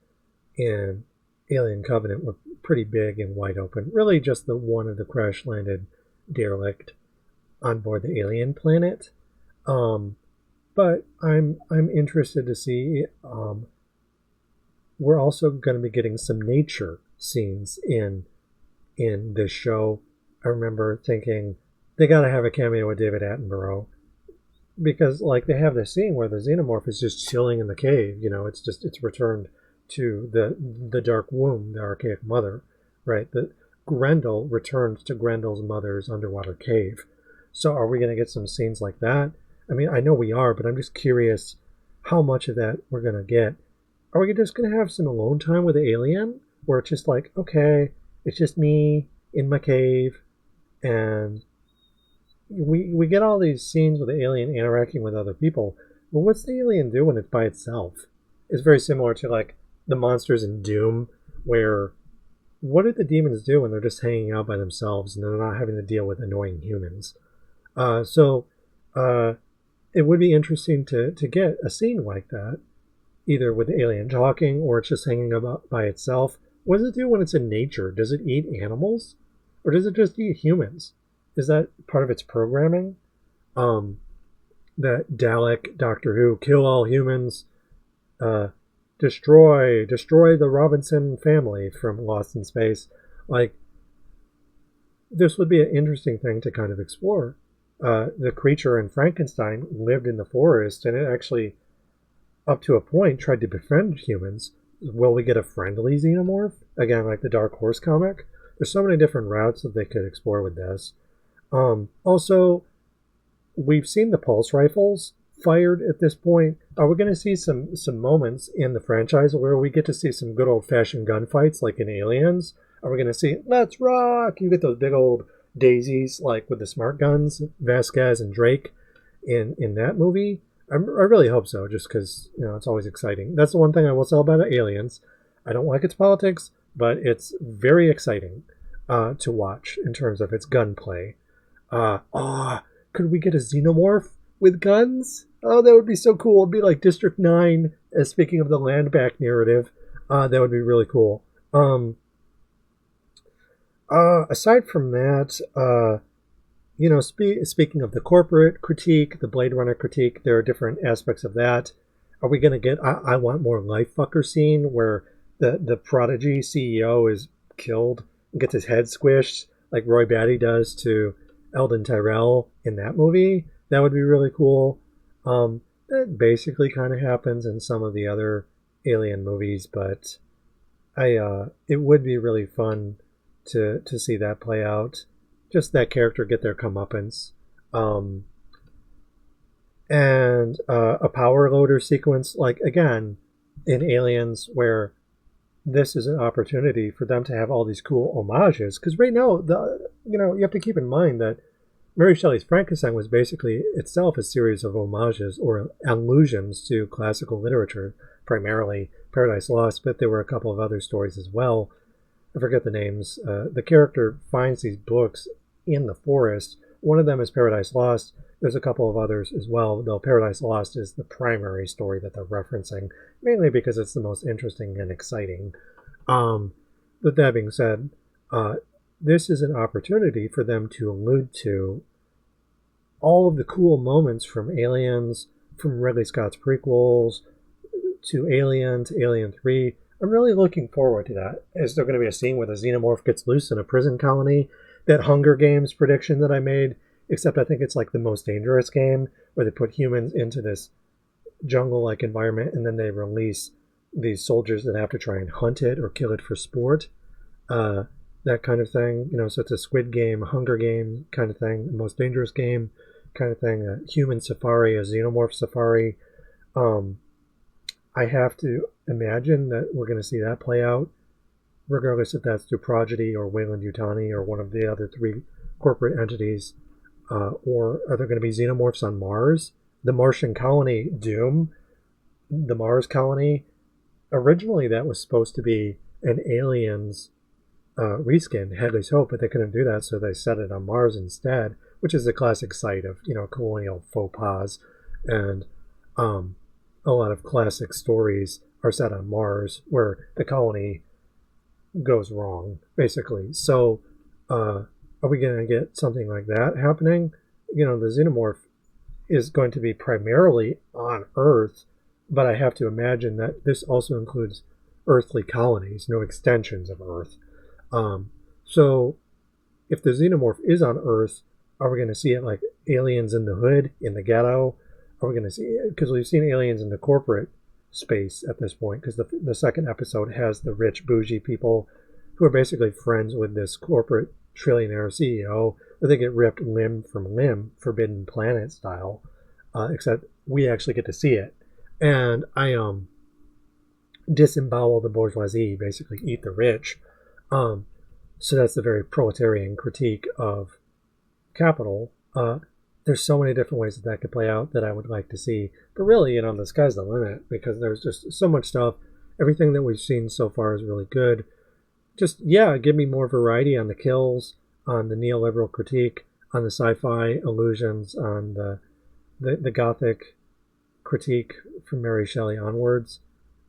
in Alien Covenant were pretty big and wide open. Really just the one of the crash landed derelict on board the alien planet. But I'm interested to see. We're also going to be getting some nature scenes in this show. I remember thinking they got to have a cameo with David Attenborough, because like they have this scene where the xenomorph is just chilling in the cave. You know, it's returned to the dark womb, the archaic mother, right? The Grendel returns to Grendel's mother's underwater cave. So are we going to get some scenes like that? I mean, I know we are, but I'm just curious how much of that we're going to get. Are we just going to have some alone time with the alien, where it's just like, okay, it's just me in my cave, and we get all these scenes with the alien interacting with other people, but what's the alien do when it's by itself? It's very similar to like the monsters in Doom, where what do the demons do when they're just hanging out by themselves and they're not having to deal with annoying humans? So it would be interesting to get a scene like that, either with the alien talking or it's just hanging about by itself. What does it do when it's in nature? Does it eat animals? Or does it just eat humans? Is that part of its programming? That Dalek, Doctor Who, kill all humans, destroy the Robinson family from Lost in Space. Like, this would be an interesting thing to kind of explore. The creature in Frankenstein lived in the forest, and it actually, up to a point, tried to befriend humans. Will we get a friendly xenomorph? Again, like the Dark Horse comic? There's so many different routes that they could explore with this. Also, we've seen the pulse rifles fired at this point. Are we going to see some moments in the franchise where we get to see some good old-fashioned gunfights like in Aliens? Are we going to see, let's rock? You get those big old daisies like with the smart guns, Vasquez and Drake in that movie? I really hope so, just because, you know, it's always exciting. That's the one thing I will say about Aliens. I don't like its politics, but it's very exciting to watch in terms of its gunplay. Could we get a xenomorph with guns? Oh, that would be so cool. It'd be like District 9, speaking of the land back narrative. That would be really cool. Aside from that, speaking of the corporate critique, the Blade Runner critique, there are different aspects of that. Are we going to get, I want more life fucker scene where the prodigy CEO is killed and gets his head squished like Roy Batty does to Eldon Tyrell in that movie? That would be really cool. That basically kind of happens in some of the other Alien movies, but it would be really fun to see that play out. Just that character get their comeuppance. And a power loader sequence, like again, in Aliens, where this is an opportunity for them to have all these cool homages. Because right now, you have to keep in mind that Mary Shelley's Frankenstein was basically itself a series of homages or allusions to classical literature, primarily Paradise Lost, but there were a couple of other stories as well. I forget the names. The character finds these books in the forest. One of them is Paradise Lost. There's a couple of others as well, though Paradise Lost is the primary story that they're referencing, mainly because it's the most interesting and exciting. But that being said, this is an opportunity for them to allude to all of the cool moments from Aliens, from Ridley Scott's prequels, to Alien 3. I'm really looking forward to that. Is there going to be a scene where the xenomorph gets loose in a prison colony? That Hunger Games prediction that I made, except I think it's like the Most Dangerous Game, where they put humans into this jungle-like environment and then they release these soldiers that have to try and hunt it or kill it for sport. That kind of thing. So it's a Squid Game, Hunger Game kind of thing, the Most Dangerous Game kind of thing, a human safari, a xenomorph safari. I have to imagine that we're going to see that play out, regardless if that's through Prodigy or Weyland-Yutani or one of the other three corporate entities. Or are there going to be xenomorphs on Mars? The Martian colony, Doom, the Mars colony, originally that was supposed to be an Aliens reskin, Hadley's Hope, but they couldn't do that, so they set it on Mars instead, which is a classic site of, colonial faux pas. And a lot of classic stories are set on Mars where the colony goes wrong, basically. So are we going to get something like that happening? The xenomorph is going to be primarily on Earth, but I have to imagine that this also includes earthly colonies, no extensions of Earth. So if the xenomorph is on Earth, are we going to see it like Aliens in the Hood, in the ghetto? Are we going to see it? Because we've seen aliens in the corporate space at this point, because the second episode has the rich bougie people who are basically friends with this corporate trillionaire CEO, where they get ripped limb from limb, Forbidden Planet style, except we actually get to see it. And I disembowel the bourgeoisie, basically eat the rich. So that's the very proletarian critique of capital. There's so many different ways that could play out that I would like to see. But really, the sky's the limit, because there's just so much stuff. Everything that we've seen so far is really good. Just, give me more variety on the kills, on the neoliberal critique, on the sci-fi illusions, on the Gothic critique from Mary Shelley onwards.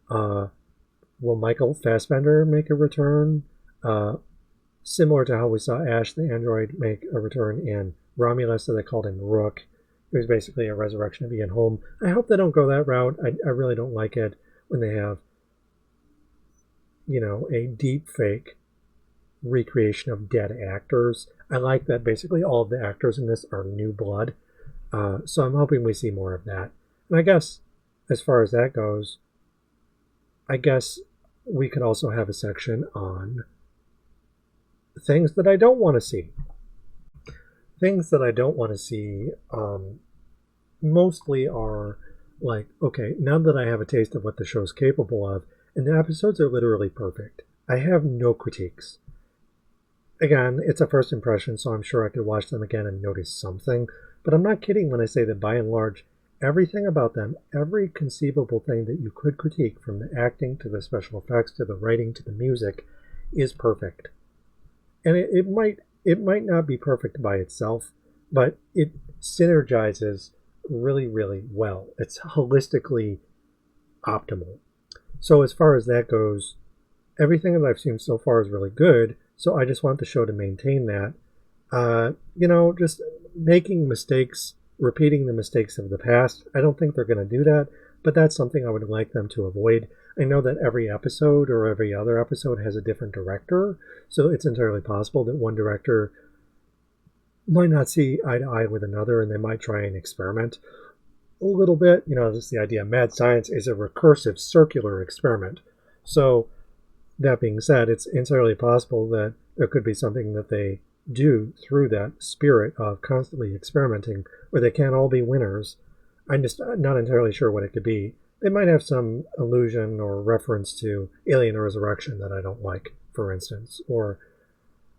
Will Michael Fassbender make a return? Similar to how we saw Ash the android make a return in Romulus, so they called him Rook. It was basically a resurrection of Ian Holm. I hope they don't go that route. I really don't like it when they have, a deep fake recreation of dead actors. I like that basically all of the actors in this are new blood. So I'm hoping we see more of that. And I guess as far as that goes, I guess we could also have a section on things that I don't want to see. Things that I don't want to see mostly are like, okay, now that I have a taste of what the show's capable of, and the episodes are literally perfect, I have no critiques. Again, it's a first impression, so I'm sure I could watch them again and notice something, but I'm not kidding when I say that by and large, everything about them, every conceivable thing that you could critique, from the acting to the special effects to the writing to the music, is perfect. And it might not be perfect by itself, but it synergizes really, really well. It's holistically optimal. So as far as that goes, everything that I've seen so far is really good, so I just want the show to maintain that. Just making mistakes, repeating the mistakes of the past. I don't think they're going to do that, but that's something I would like them to avoid. I know that every episode or every other episode has a different director, so it's entirely possible that one director might not see eye to eye with another, and they might try and experiment a little bit. Just the idea mad science is a recursive circular experiment. So that being said, it's entirely possible that there could be something that they do through that spirit of constantly experimenting where they can't all be winners. I'm just not entirely sure what it could be. They might have some allusion or reference to Alien Resurrection that I don't like, for instance,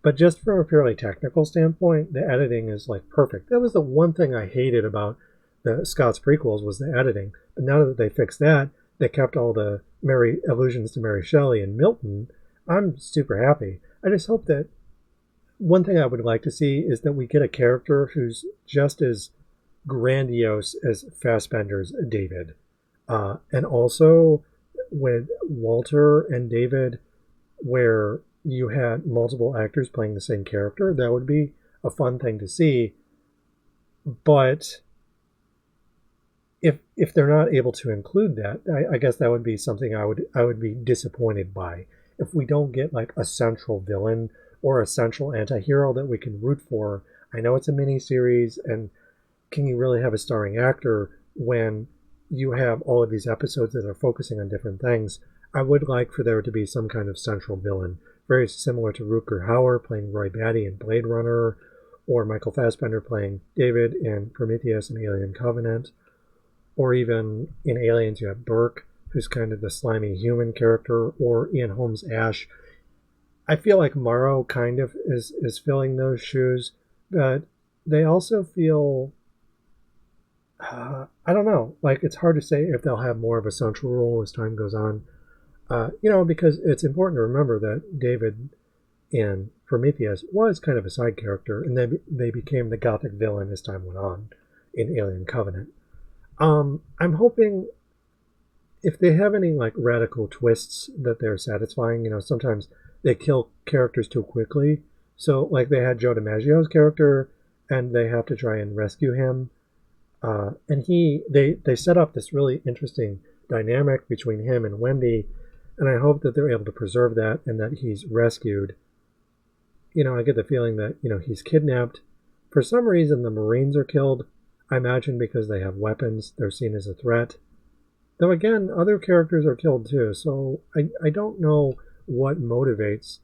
but just from a purely technical standpoint, the editing is like perfect. That was the one thing I hated about the Scott's prequels was the editing. But now that they fixed that, they kept all the allusions to Mary Shelley and Milton. I'm super happy. I just hope that one thing I would like to see is that we get a character who's just as grandiose as Fassbender's David. And also with Walter and David, where you had multiple actors playing the same character, that would be a fun thing to see. But if they're not able to include that, I guess that would be something I would be disappointed by. If we don't get like a central villain or a central anti-hero that we can root for. I know it's a miniseries, and can you really have a starring actor when you have all of these episodes that are focusing on different things? I would like for there to be some kind of central villain, very similar to Rutger Hauer playing Roy Batty in Blade Runner, or Michael Fassbender playing David in Prometheus and Alien Covenant, or even in Aliens you have Burke, who's kind of the slimy human character, or Ian Holmes Ash. I feel like Morrow kind of is filling those shoes, but they also feel, I don't know, like it's hard to say if they'll have more of a central role as time goes on. Because it's important to remember that David in Prometheus was kind of a side character, and they became the gothic villain as time went on in Alien Covenant. I'm hoping if they have any like radical twists that they're satisfying. Sometimes they kill characters too quickly. So like they had Joe DiMaggio's character, and they have to try and rescue him. And they set up this really interesting dynamic between him and Wendy, and I hope that they're able to preserve that and that he's rescued. I get the feeling that he's kidnapped. For some reason, the Marines are killed. I imagine because they have weapons, they're seen as a threat. Though again, other characters are killed too, so I don't know what motivates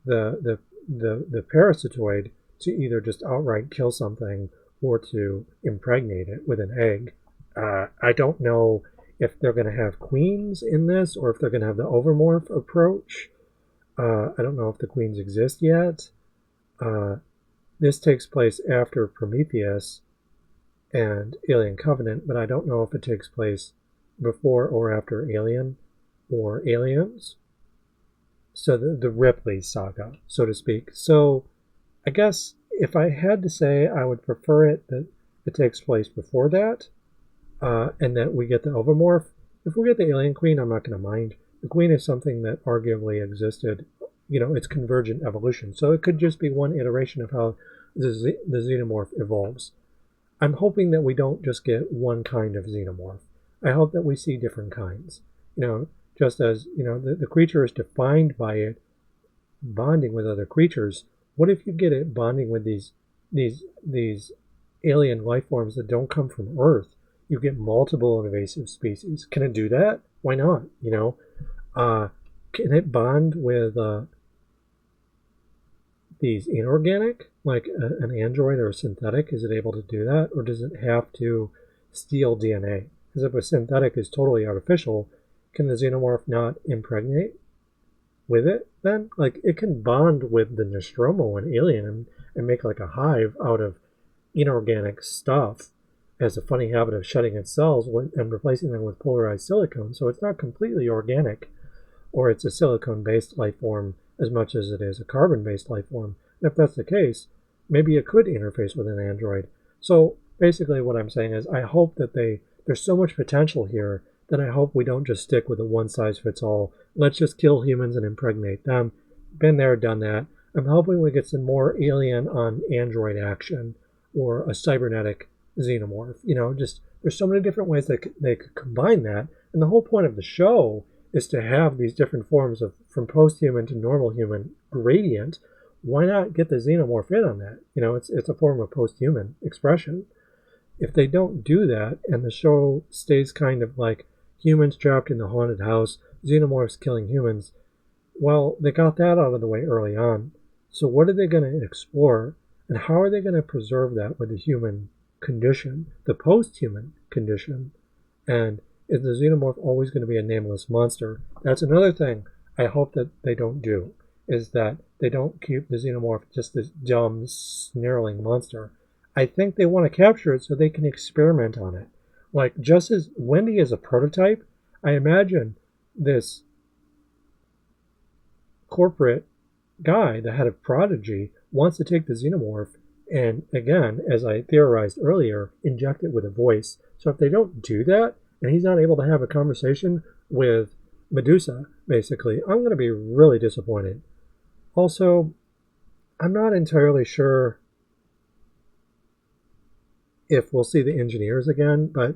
the parasitoid to either just outright kill something or to impregnate it with an egg. I don't know if they're going to have queens in this or if they're going to have the overmorph approach. I don't know if the queens exist yet. This takes place after Prometheus and Alien Covenant, but I don't know if it takes place before or after Alien or Aliens. So the Ripley saga, so to speak. So I guess if I had to say, I would prefer it that it takes place before that, and that we get the overmorph. If we get the alien queen, I'm not going to mind. The queen is something that arguably existed. It's convergent evolution. So it could just be one iteration of how the xenomorph evolves. I'm hoping that we don't just get one kind of xenomorph. I hope that we see different kinds. Just as the creature is defined by it bonding with other creatures. What if you get it bonding with these alien life forms that don't come from Earth? You get multiple invasive species. Can it do that? Why not? Can it bond with these inorganic, like an android or a synthetic? Is it able to do that, or does it have to steal DNA? Because if a synthetic is totally artificial, can the xenomorph not impregnate with it then? Like, it can bond with the Nostromo and Alien and make like a hive out of inorganic stuff. It has a funny habit of shedding its cells and replacing them with polarized silicone, so it's not completely organic, or it's a silicone-based life form as much as it is a carbon-based life form. And if that's the case, maybe it could interface with an android. So basically what I'm saying is I hope that there's so much potential here that I hope we don't just stick with a one-size-fits-all. Let's just kill humans and impregnate them. Been there, done that. I'm hoping we get some more alien on android action or a cybernetic xenomorph. Just there's so many different ways that they could combine that. And the whole point of the show is to have these different forms of from post-human to normal human gradient. Why not get the xenomorph in on that? It's a form of post-human expression. If they don't do that and the show stays kind of like humans trapped in the haunted house, xenomorphs killing humans, well, they got that out of the way early on. So what are they going to explore, and how are they going to preserve that with the human condition, the post-human condition? And is the xenomorph always going to be a nameless monster? That's another thing I hope that they don't do, is that they don't keep the xenomorph just this dumb, snarling monster. I think they want to capture it so they can experiment on it. Like, just as Wendy is a prototype, I imagine this corporate guy, the head of Prodigy, wants to take the xenomorph and, again, as I theorized earlier, inject it with a voice. So if they don't do that, and he's not able to have a conversation with Medusa, basically, I'm going to be really disappointed. Also, I'm not entirely sure if we'll see the engineers again, but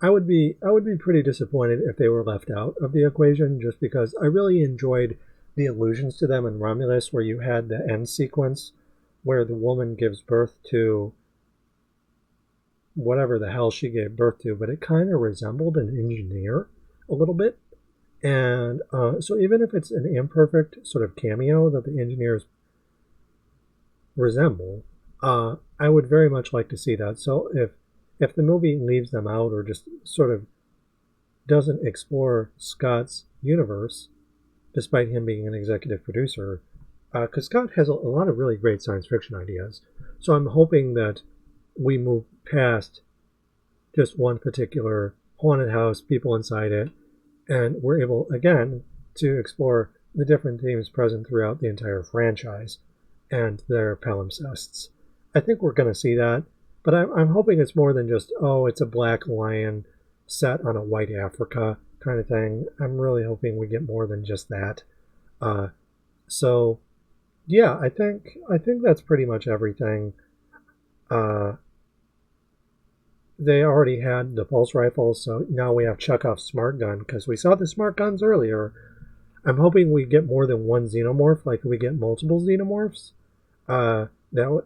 I would be pretty disappointed if they were left out of the equation, just because I really enjoyed the allusions to them in Romulus, where you had the end sequence where the woman gives birth to whatever the hell she gave birth to, but it kind of resembled an engineer a little bit. And so even if it's an imperfect sort of cameo that the engineers resemble, I would very much like to see that. So if the movie leaves them out or just sort of doesn't explore Scott's universe, despite him being an executive producer, because Scott has a lot of really great science fiction ideas. So I'm hoping that we move past just one particular haunted house, people inside it, and we're able, again, to explore the different themes present throughout the entire franchise and their palimpsests. I think we're going to see that, but I'm hoping it's more than just, oh, it's a black lion set on a white Africa kind of thing. I'm really hoping we get more than just that. So, yeah, I think that's pretty much everything. They already had the pulse rifles, so now we have Chekhov's smart gun, because we saw the smart guns earlier. I'm hoping we get more than one xenomorph, like we get multiple xenomorphs. That,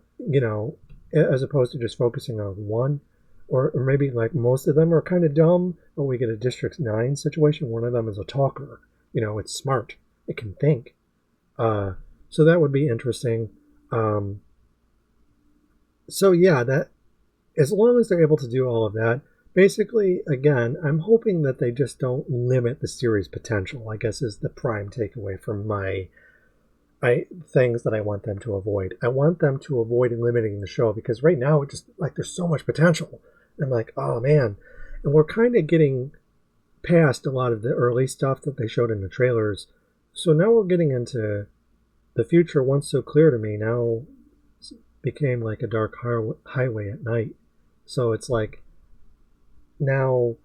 as opposed to just focusing on one, or maybe like most of them are kind of dumb, but we get a District 9 situation. One of them is a talker. It's smart. It can think. So that would be interesting. So yeah, that as long as they're able to do all of that, basically, again, I'm hoping that they just don't limit the series' potential, I guess is the prime takeaway from my things that I want them to avoid. I want them to avoid limiting the show, because right now it just, like, there's so much potential. I'm like, oh man. And we're kind of getting past a lot of the early stuff that they showed in the trailers. So now we're getting into the future once so clear to me now became like a dark highway at night. So it's like now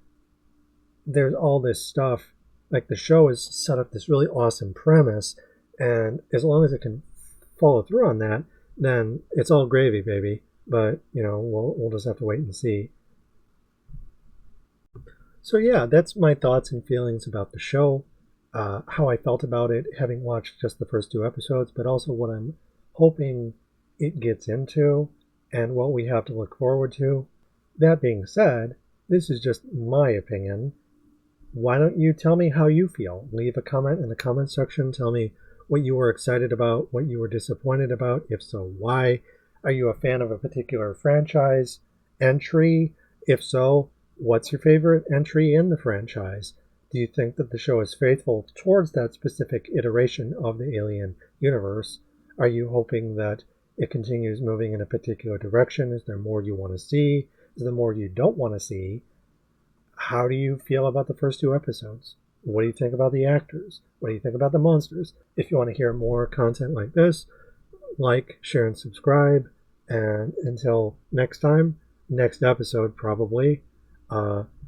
there's all this stuff, like the show has set up this really awesome premise, and as long as it can follow through on that, then it's all gravy, baby. But we'll just have to wait and see. So yeah, that's my thoughts and feelings about the show, how I felt about it, having watched just the first 2 episodes, but also what I'm hoping it gets into and what we have to look forward to. That being said, this is just my opinion. Why don't you tell me how you feel? Leave a comment in the comment section. Tell me what you were excited about, what you were disappointed about. If so, why? Are you a fan of a particular franchise entry? If so, what's your favorite entry in the franchise? Do you think that the show is faithful towards that specific iteration of the Alien universe? Are you hoping that it continues moving in a particular direction? Is there more you want to see? Is there more you don't want to see? How do you feel about the first 2 episodes? What do you think about the actors? What do you think about the monsters? If you want to hear more content like this, like, share, and subscribe. And until next time, next episode probably,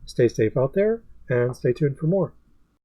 stay safe out there and stay tuned for more.